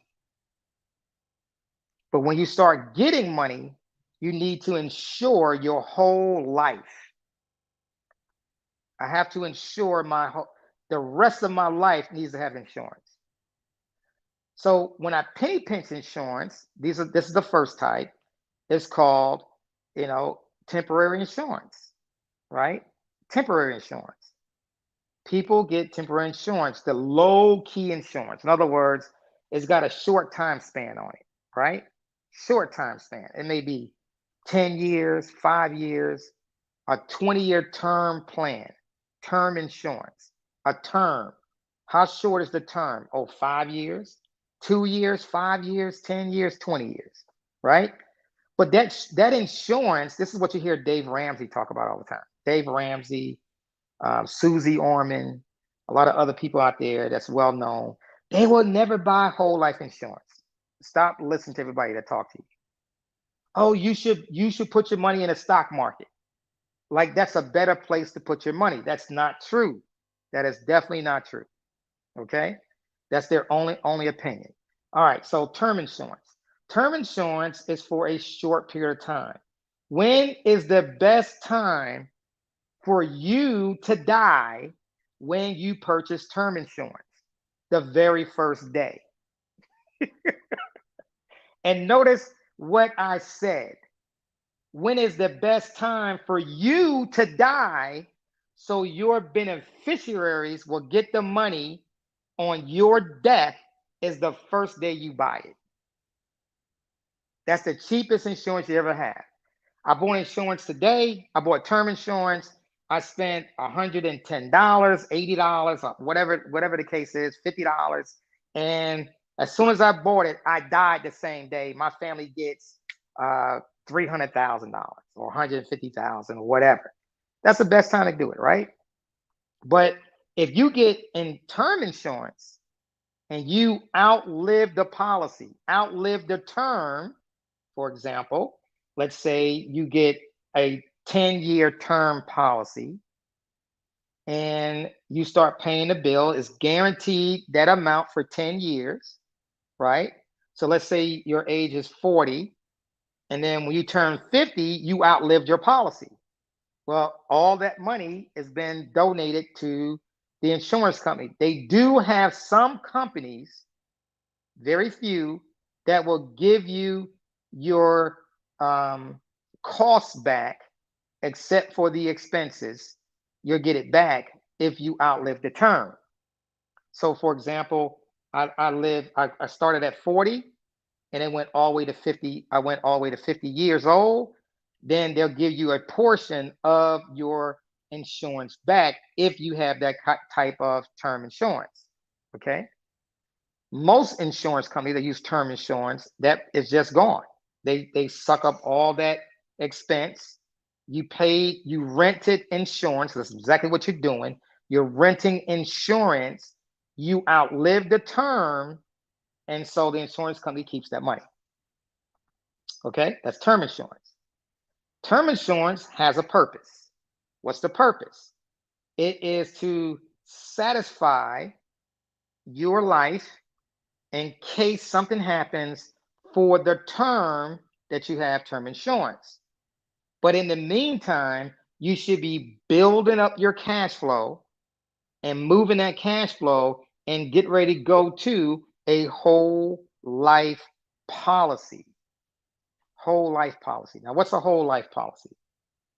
But when you start getting money, you need to insure your whole life. I have to insure the rest of my life needs to have insurance. So when I penny pinch insurance, this is the first type. It's called, temporary insurance, right? Temporary insurance. People get temporary insurance, the low key insurance. In other words, it's got a short time span on it, right? Short time span. It may be 10 years, 5 years, a 20-year term plan, term insurance, a term. How short is the term? 5 years, 2 years, 5 years, 10 years, 20 years, right? But that insurance, this is what you hear Dave Ramsey talk about all the time. Dave Ramsey, Susie Orman, a lot of other people out there that's well known. They will never buy whole life insurance. Stop listening to everybody that talks to you. Oh, you should put your money in the stock market. Like that's a better place to put your money. That's not true. That is definitely not true. Okay? That's their only opinion. All right, so term insurance. Term insurance is for a short period of time. When is the best time for you to die when you purchase term insurance? The very first day. And notice what I said. When is the best time for you to die so your beneficiaries will get the money on your death is the first day you buy it. That's the cheapest insurance you ever have. I bought insurance today. I bought term insurance. I spent $110, $80, whatever the case is, $50. And as soon as I bought it, I died the same day. My family gets $300,000 or $150,000 or whatever. That's the best time to do it, right? But if you get in term insurance and you outlive the policy, outlive the term, for example, let's say you get a 10-year term policy and you start paying the bill, it's guaranteed that amount for 10 years, right? So let's say your age is 40, and then when you turn 50, you outlived your policy. Well, all that money has been donated to the insurance company. They do have some companies, very few, that will give you your costs back, except for the expenses. You'll get it back if you outlive the term. So, for example, I started at 40, and it went all the way to 50. I went all the way to 50 years old. Then they'll give you a portion of your insurance back if you have that type of term insurance. Okay. Most insurance companies that use term insurance, that is just gone. They suck up all that expense. You rented insurance. That's exactly what you're doing. You're renting insurance. You outlive the term, and so the insurance company keeps that money. Okay, that's term insurance. Term insurance has a purpose. What's the purpose? It is to satisfy your life in case something happens for the term that you have term insurance. But in the meantime, you should be building up your cash flow and moving that cash flow and get ready to go to a whole life policy. Whole life policy. Now, what's a whole life policy?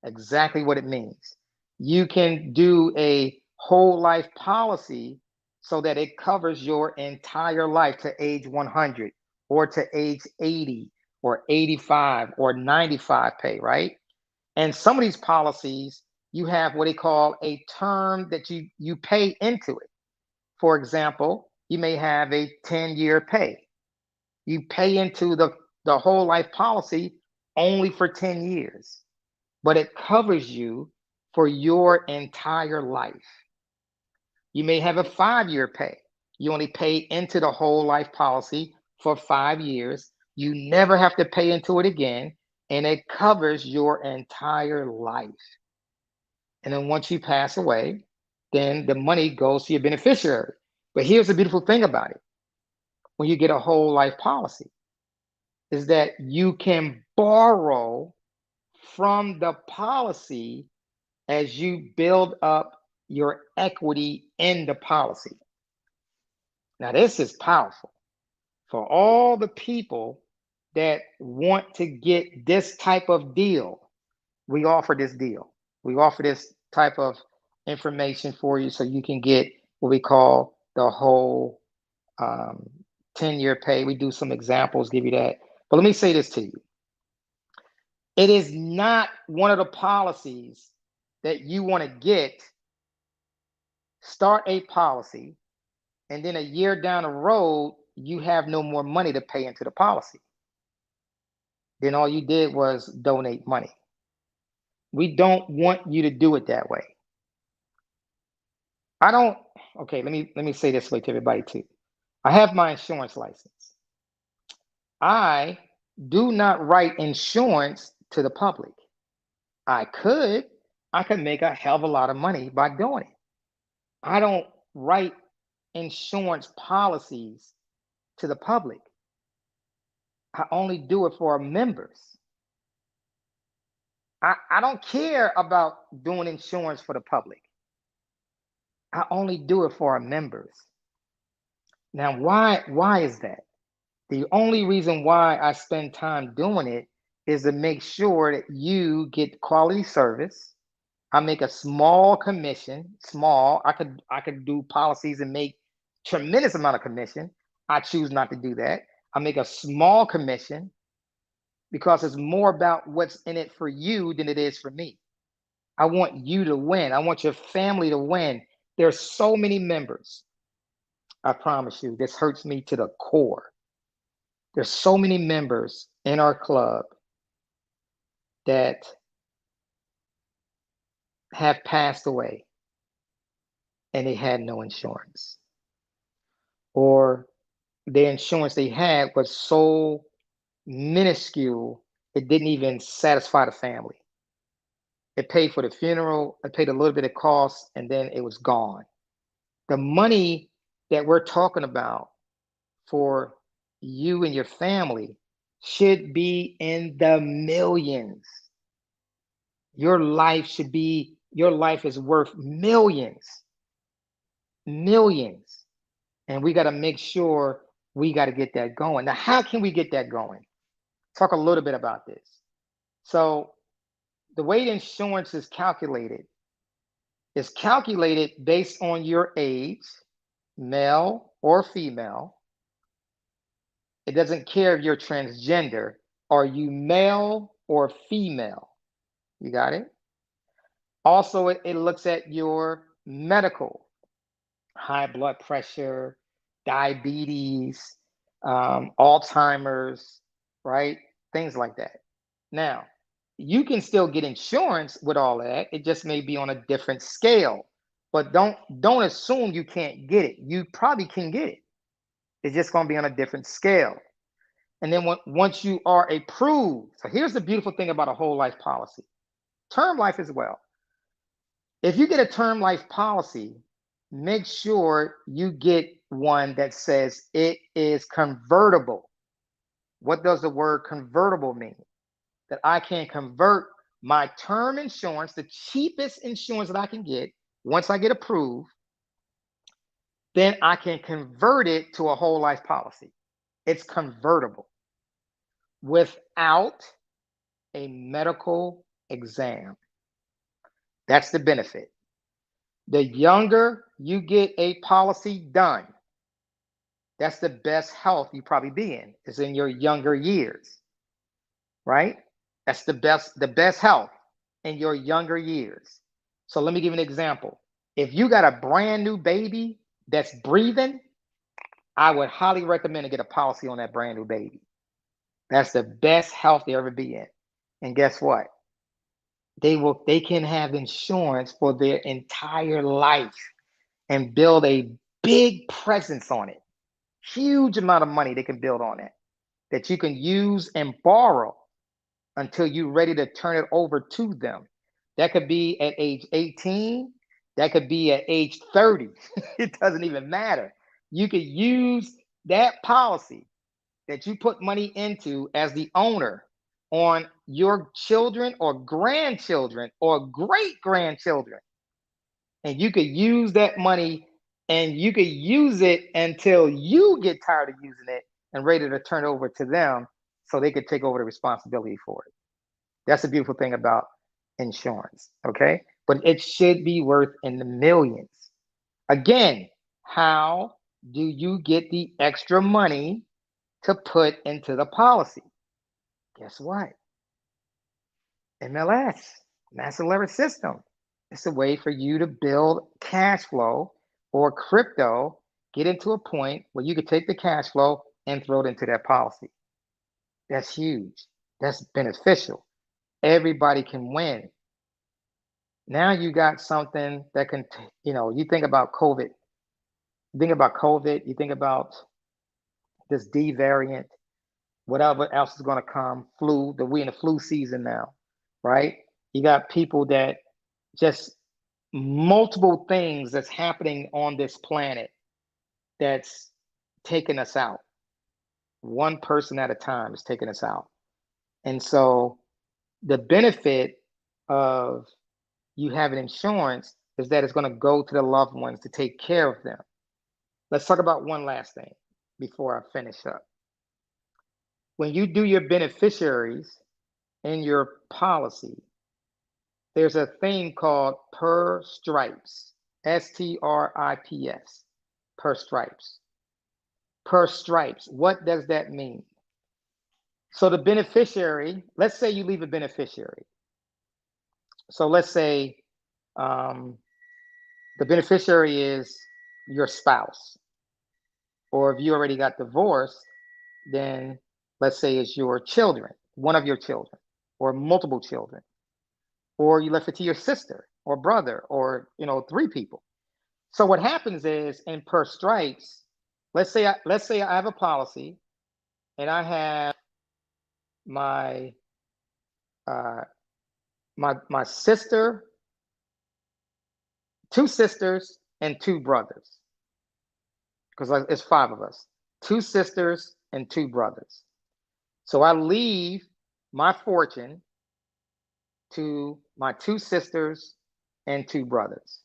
Exactly what it means. You can do a whole life policy so that it covers your entire life to age 100 or to age 80 or 85 or 95 pay, right? And some of these policies, you have what they call a term that you pay into it. For example, you may have a 10-year pay. You pay into the whole life policy only for 10 years, but it covers you for your entire life. You may have a 5-year pay. You only pay into the whole life policy for 5 years. You never have to pay into it again, and it covers your entire life. And then once you pass away, then the money goes to your beneficiary. But here's the beautiful thing about it. When you get a whole life policy, is that you can borrow from the policy as you build up your equity in the policy. Now, this is powerful for all the people that want to get this type of deal. We offer this deal. We offer this type of information for you so you can get what we call the whole 10-year pay. We do some examples, give you that. But let me say this to you. It is not one of the policies that you want to get. Start a policy, and then a year down the road, you have no more money to pay into the policy. Then all you did was donate money. We don't want you to do it that way. Okay, let me say this way to everybody too. I have my insurance license. I do not write insurance to the public. I could make a hell of a lot of money by doing it. I don't write insurance policies to the public. I only do it for our members. I don't care about doing insurance for the public. I only do it for our members. Now, why is that? The only reason why I spend time doing it is to make sure that you get quality service. I make a small commission, I could do policies and make tremendous amount of commission. I choose not to do that. I make a small commission because it's more about what's in it for you than it is for me. I want you to win. I want your family to win. There's so many members. I promise you, this hurts me to the core. There's so many members in our club that have passed away and they had no insurance, or the insurance they had was so minuscule it didn't even satisfy the family. It paid for the funeral, it paid a little bit of cost, and then it was gone. The money that we're talking about for you and your family should be in the millions. Your life is worth millions. Millions. And we got to make sure we got to get that going. Now, how can we get that going? Talk a little bit about this. So, the way the insurance is calculated based on your age, male or female. It doesn't care if you're transgender. Are you male or female? You got it? Also, it looks at your medical, high blood pressure, diabetes, Alzheimer's, right? Things like that. Now, you can still get insurance with all that. It just may be on a different scale. But don't assume you can't get it. You probably can get it. It's just going to be on a different scale. And then once you are approved, so here's the beautiful thing about a whole life policy, term life as well. If you get a term life policy, make sure you get one that says it is convertible. What does the word convertible mean? That I can convert my term insurance, the cheapest insurance that I can get, once I get approved, then I can convert it to a whole life policy. It's convertible without a medical exam. That's the benefit. The younger you get a policy done, that's the best health you probably be in, is in your younger years, right? That's the best health in your younger years. So let me give you an example. If you got a brand new baby that's breathing, I would highly recommend to get a policy on that brand new baby. That's the best health they ever be in. And guess what? They can have insurance for their entire life and build a big presence on it. Huge amount of money they can build on it that you can use and borrow until you're ready to turn it over to them. That could be at age 18. That could be at age 30. It doesn't even matter. You could use that policy that you put money into as the owner on your children or grandchildren or great grandchildren. And you could use that money and you could use it until you get tired of using it and ready to turn it over to them so they could take over the responsibility for it. That's the beautiful thing about insurance, okay? But it should be worth in the millions. Again, how do you get the extra money to put into the policy? Guess what? MLS, Master Leverage System. It's a way for you to build cash flow or crypto, get into a point where you could take the cash flow and throw it into that policy. That's huge. That's beneficial. Everybody can win. Now you got something that can, you think about COVID. You think about this D variant, whatever else is going to come, flu, we in the flu season now, right? You got people that just multiple things that's happening on this planet that's taking us out. One person at a time is taking us out. And so the benefit of you having insurance is that it's going to go to the loved ones to take care of them. Let's talk about one last thing before I finish up. When you do your beneficiaries in your policy, there's a thing called per stripes, STRIPS, per stripes. Per stripes, what does that mean? So the beneficiary, let's say you leave a beneficiary. So let's say the beneficiary is your spouse. Or if you already got divorced, then let's say it's your children, one of your children or multiple children, or you left it to your sister or brother, or 3 people. So what happens is, in per stripes, let's say I have a policy, and I have my my sister, 2 sisters, and 2 brothers, because it's 5 of us. 2 sisters and 2 brothers. So I leave my fortune to my 2 sisters and 2 brothers.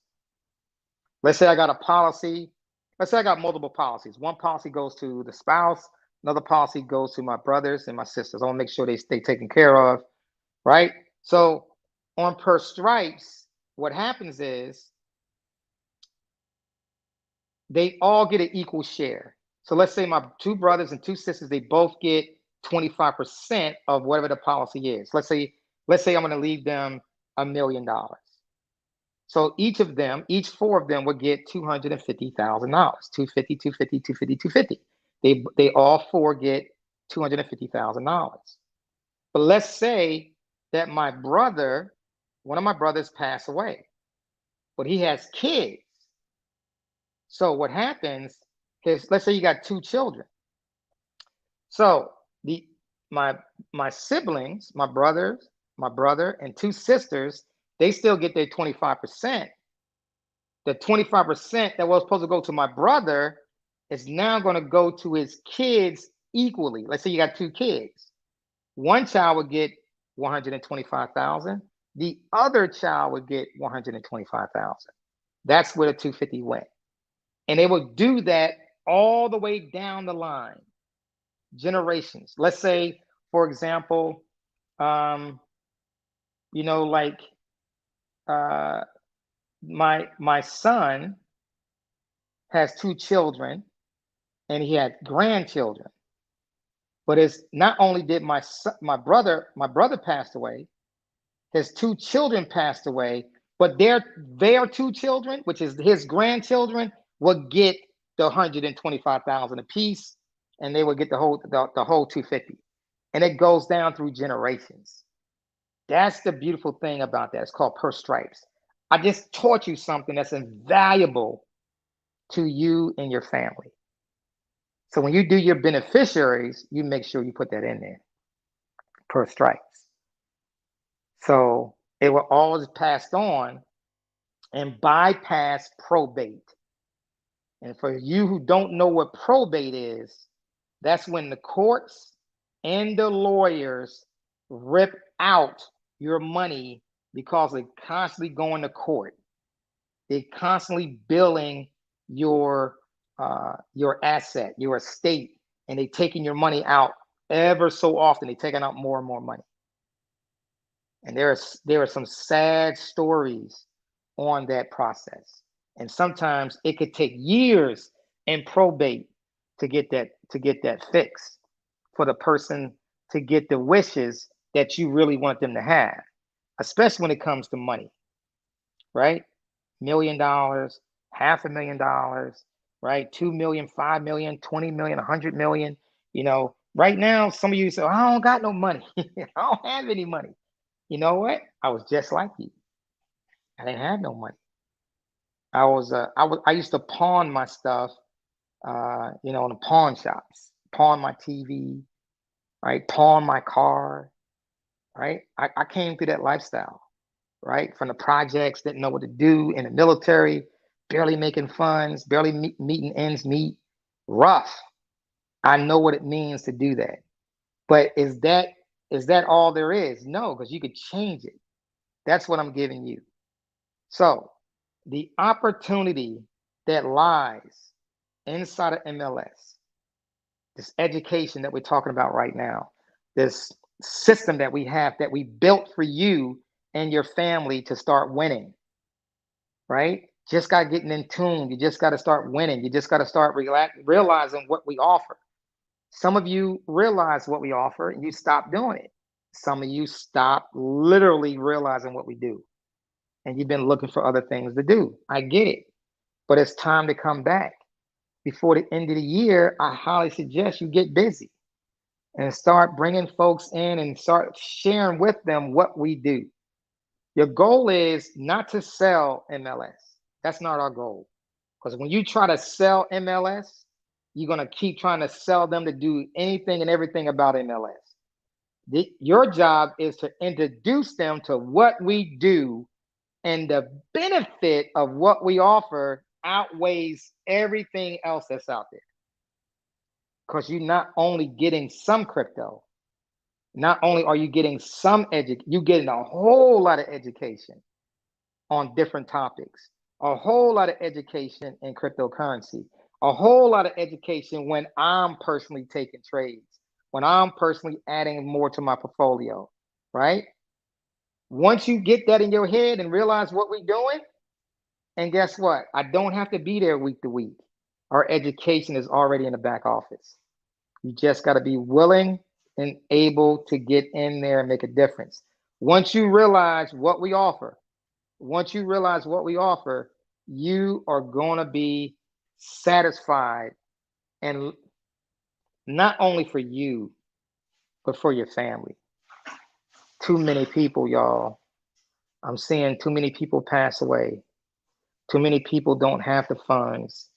Let's say I got a policy. Let's say I got multiple policies. One policy goes to the spouse. Another policy goes to my brothers and my sisters. I want to make sure they stay taken care of, right? So on per stripes, what happens is they all get an equal share. So let's say my 2 brothers and 2 sisters, they both get 25% of whatever the policy is. Let's say I'm going to leave them $1 million. So each 4 of them would get $250,000. 250, 250, 250, 250. They all 4 get $250,000. But let's say that one of my brothers passed away, but he has kids. So what happens is, let's say you got 2 children. So my siblings, my brother and 2 sisters, they still get their 25%. The 25% that was supposed to go to my brother is now going to go to his kids equally. Let's say you got 2 kids. One child would get $125,000. The other child would get $125,000. That's where the 250 went. And they will do that all the way down the line, generations. Let's say, for example, my son has 2 children, and he had grandchildren. But it's not only did my brother passed away, his 2 children passed away, but their 2 children, which is his grandchildren, would get the $125,000 apiece, and they would get the whole $250,000. And it goes down through generations. That's the beautiful thing about that. It's called per stripes. I just taught you something that's invaluable to you and your family. So when you do your beneficiaries, you make sure you put that in there, per stripes. So it will always passed on and bypass probate. And for you who don't know what probate is, that's when the courts and the lawyers rip out your money because they're constantly going to court. They're constantly billing your asset, your estate, and they're taking your money out ever so often. They're taking out more and more money. And there are some sad stories on that process. And sometimes it could take years in probate to get that fixed, for the person to get the wishes that you really want them to have, especially when it comes to money, right? $1 million, $500,000, right? 2 million, 5 million, 20 million, 100 million. Right now, some of you say, I don't got no money. I don't have any money. You know what? I was just like you. I didn't have no money. I used to pawn my stuff, in the pawn shops, pawn my TV, right? Pawn my car, right? I came through that lifestyle, right? From the projects, didn't know what to do, in the military, barely making funds, barely meeting ends meet, rough. I know what it means to do that. But is that all there is? No, because you could change it. That's what I'm giving you. So the opportunity that lies inside of MLS, this education that we're talking about right now, this system that we have, that we built for you and your family to start winning, right? Just got getting in tune. You just got to start winning. You just got to start realizing what we offer. Some of you realize what we offer and you stop doing it. Some of you stop literally realizing what we do. And you've been looking for other things to do. I get it. But it's time to come back. Before the end of the year, I highly suggest you get busy. and start bringing folks in and start sharing with them what we do. Your goal is not to sell MLS. That's not our goal. Because when you try to sell MLS, you're going to keep trying to sell them to do anything and everything about MLS. Your job is to introduce them to what we do, and the benefit of what we offer outweighs everything else that's out there. Because you're not only getting some crypto, not only are you getting some you're getting a whole lot of education on different topics, a whole lot of education in cryptocurrency, a whole lot of education when I'm personally taking trades, when I'm personally adding more to my portfolio, right? Once you get that in your head and realize what we're doing, and guess what? I don't have to be there week to week. Our education is already in the back office. You just got to be willing and able to get in there and make a difference. Once you realize what we offer, you are going to be satisfied, and not only for you, but for your family. Too many people, y'all. I'm seeing too many people pass away. Too many people don't have the funds.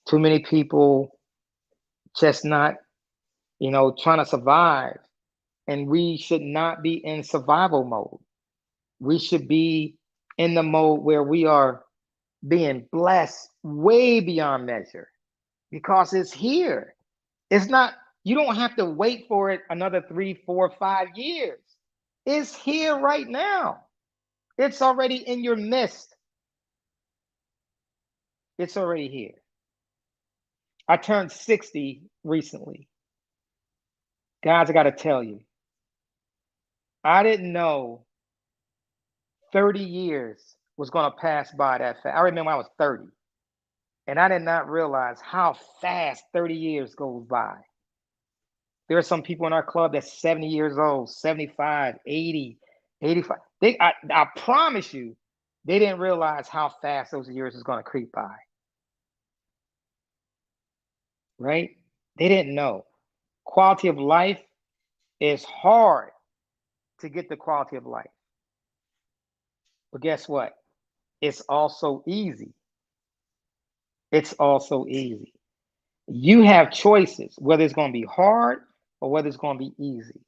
Too many people just not, trying to survive. And we should not be in survival mode. We should be in the mode where we are being blessed way beyond measure, because it's here. It's not, you don't have to wait for it another 3, 4, 5 years. It's here right now. It's already in your midst. It's already here. I turned 60 recently. Guys, I got to tell you, I didn't know 30 years was going to pass by that fast. I remember I was 30, and I did not realize how fast 30 years goes by. There are some people in our club that's 70 years old, 75, 80, 85. I promise you, they didn't realize how fast those years is going to creep by. Right? They didn't know. Quality of life is hard to get the quality of life. But guess what? It's also easy. It's also easy. You have choices, whether it's going to be hard or whether it's going to be easy.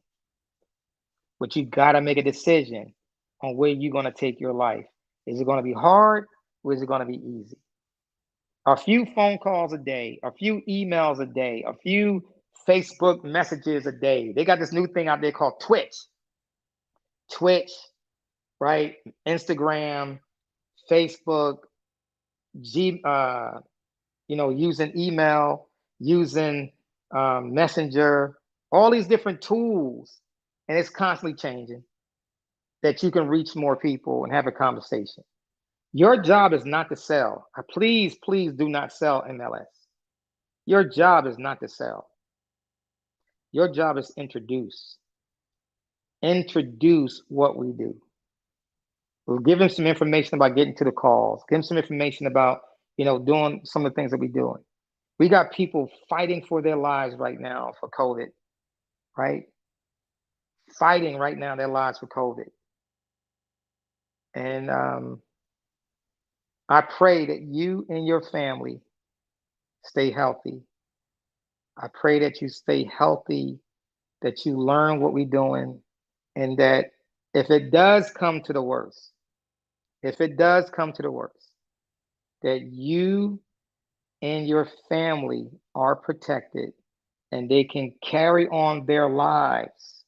But you got to make a decision on where you're going to take your life. Is it going to be hard or is it going to be easy? A few phone calls a day, a few emails a day, a few Facebook messages a day. They got this new thing out there called Twitch. Twitch, right? Instagram, Facebook, using email, using Messenger, all these different tools, and it's constantly changing, that you can reach more people and have a conversation. Your job is not to sell. Please do not sell MLS. Your job is not to sell. Your job is introduce. Introduce what we do. We'll give them some information about getting to the calls. Give them some information about, doing some of the things that we're doing. We got people fighting for their lives right now for COVID, right? Fighting right now their lives for COVID. And I pray that you and your family stay healthy. I pray that you stay healthy, that you learn what we're doing, and that if it does come to the worst, that you and your family are protected and they can carry on their lives,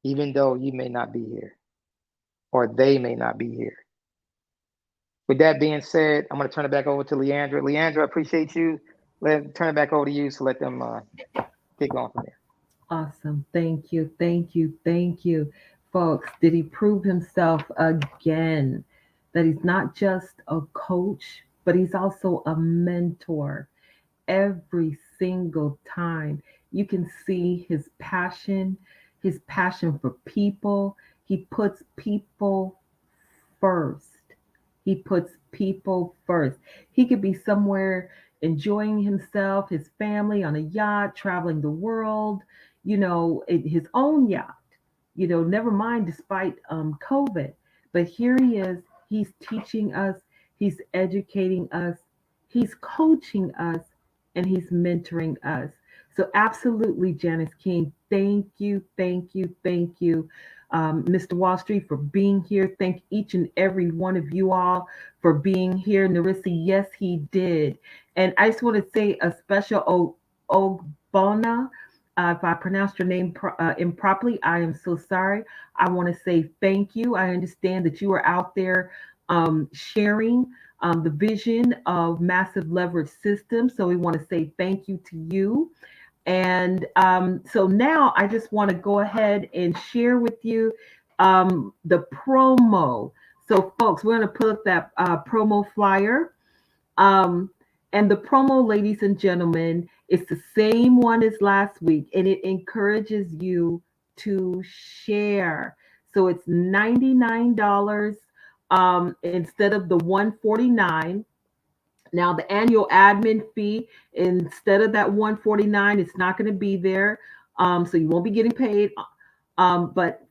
even though you may not be here or they may not be here. With that being said, I'm going to turn it back over to Leandra. Leandra, I appreciate you. Turn it back over to you, so let them get going from there. Awesome. Thank you. Thank you. Thank you. Folks, did he prove himself again? That he's not just a coach, but he's also a mentor. Every single time you can see his passion for people. He puts people first. He puts people first. He could be somewhere enjoying himself, his family on a yacht, traveling the world, his own yacht. Never mind despite COVID. But here he is. He's teaching us. He's educating us. He's coaching us, and he's mentoring us. So absolutely, Janice King, thank you, thank you, thank you, Mr. Wallstreet, for being here. Thank each and every one of you all for being here. Narissa, yes, he did. And I just want to say a special Ogbona. If I pronounced your name improperly, I am so sorry. I want to say thank you. I understand that you are out there sharing the vision of massive leverage systems. So we want to say thank you to you. And so now I just want to go ahead and share with you the promo. So folks, we're going to put up that promo flyer. And the promo, ladies and gentlemen, is the same one as last week, and it encourages you to share. So it's $99 instead of the $149. Now the annual admin fee, instead of that $149, it's not going to be there. So you won't be getting paid. But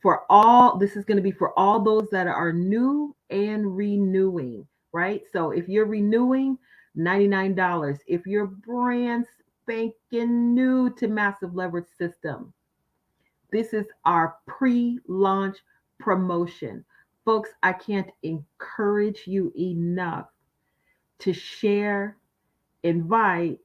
this is going to be for all those that are new and renewing, right? So if you're renewing, $99. If you're brand spanking new to Massive Leverage System, this is our pre-launch promotion. Folks, I can't encourage you enough to share, invite,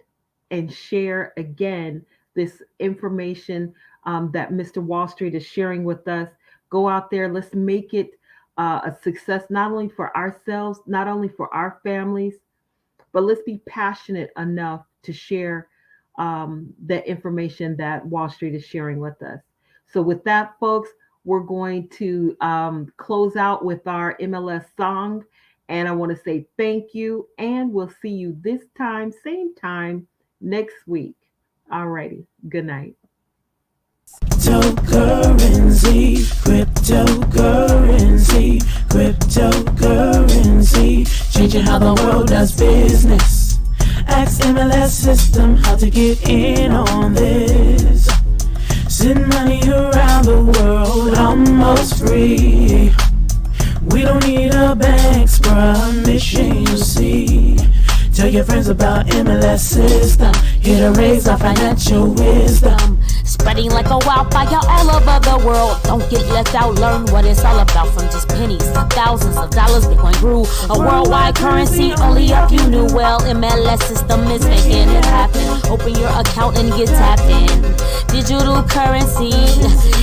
and share again this information that Mr. Wallstreet is sharing with us. Go out there, let's make it a success, not only for ourselves, not only for our families, but let's be passionate enough to share the information that Wallstreet is sharing with us. So with that, folks, we're going to close out with our MLS song. And I want to say thank you, and we'll see you this time, same time, next week. All righty. Good night. Cryptocurrency, changing how the world does business. Ask MLS system how to get in on this. Send money around the world almost free. We don't need a bank's permission, you see. Tell your friends about MLS system, here to raise our financial wisdom. Spreading like a wildfire all over the world. Don't get left out, learn what it's all about. From just pennies to thousands of dollars, Bitcoin grew a worldwide currency. Only a few knew well, MLS system is making it happen. Open your account and get tapped in. Digital currency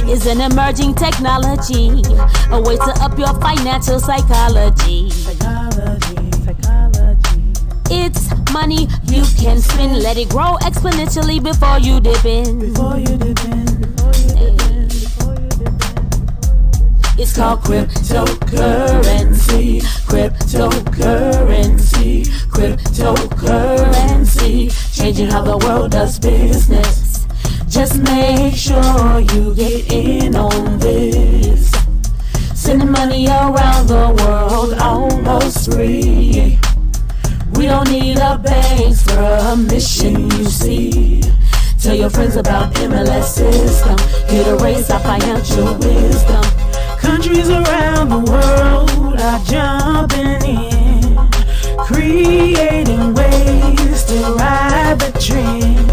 is an emerging technology, a way to up your financial psychology. It's money you can spend. Let it grow exponentially before you dip in. It's called cryptocurrency. Changing how the world does business. Just make sure you get in on this. Sending money around the world almost free. We don't need a bank's permission, you see. Tell your friends about MLS system, here to raise our financial wisdom. Countries around the world are jumping in, creating ways to ride the trend.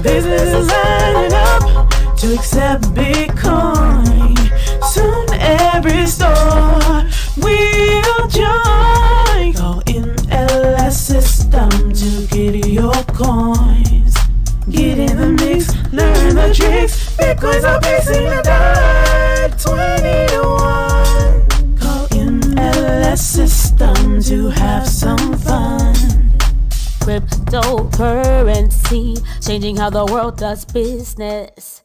Businesses lining up to accept Bitcoin. Soon every store will join. Call MLS system to get your coins. Get in the mix, learn the tricks. Bitcoins are pacing the dive 20 to 1. Call MLS system to have some fun. Cryptocurrency, changing how the world does business.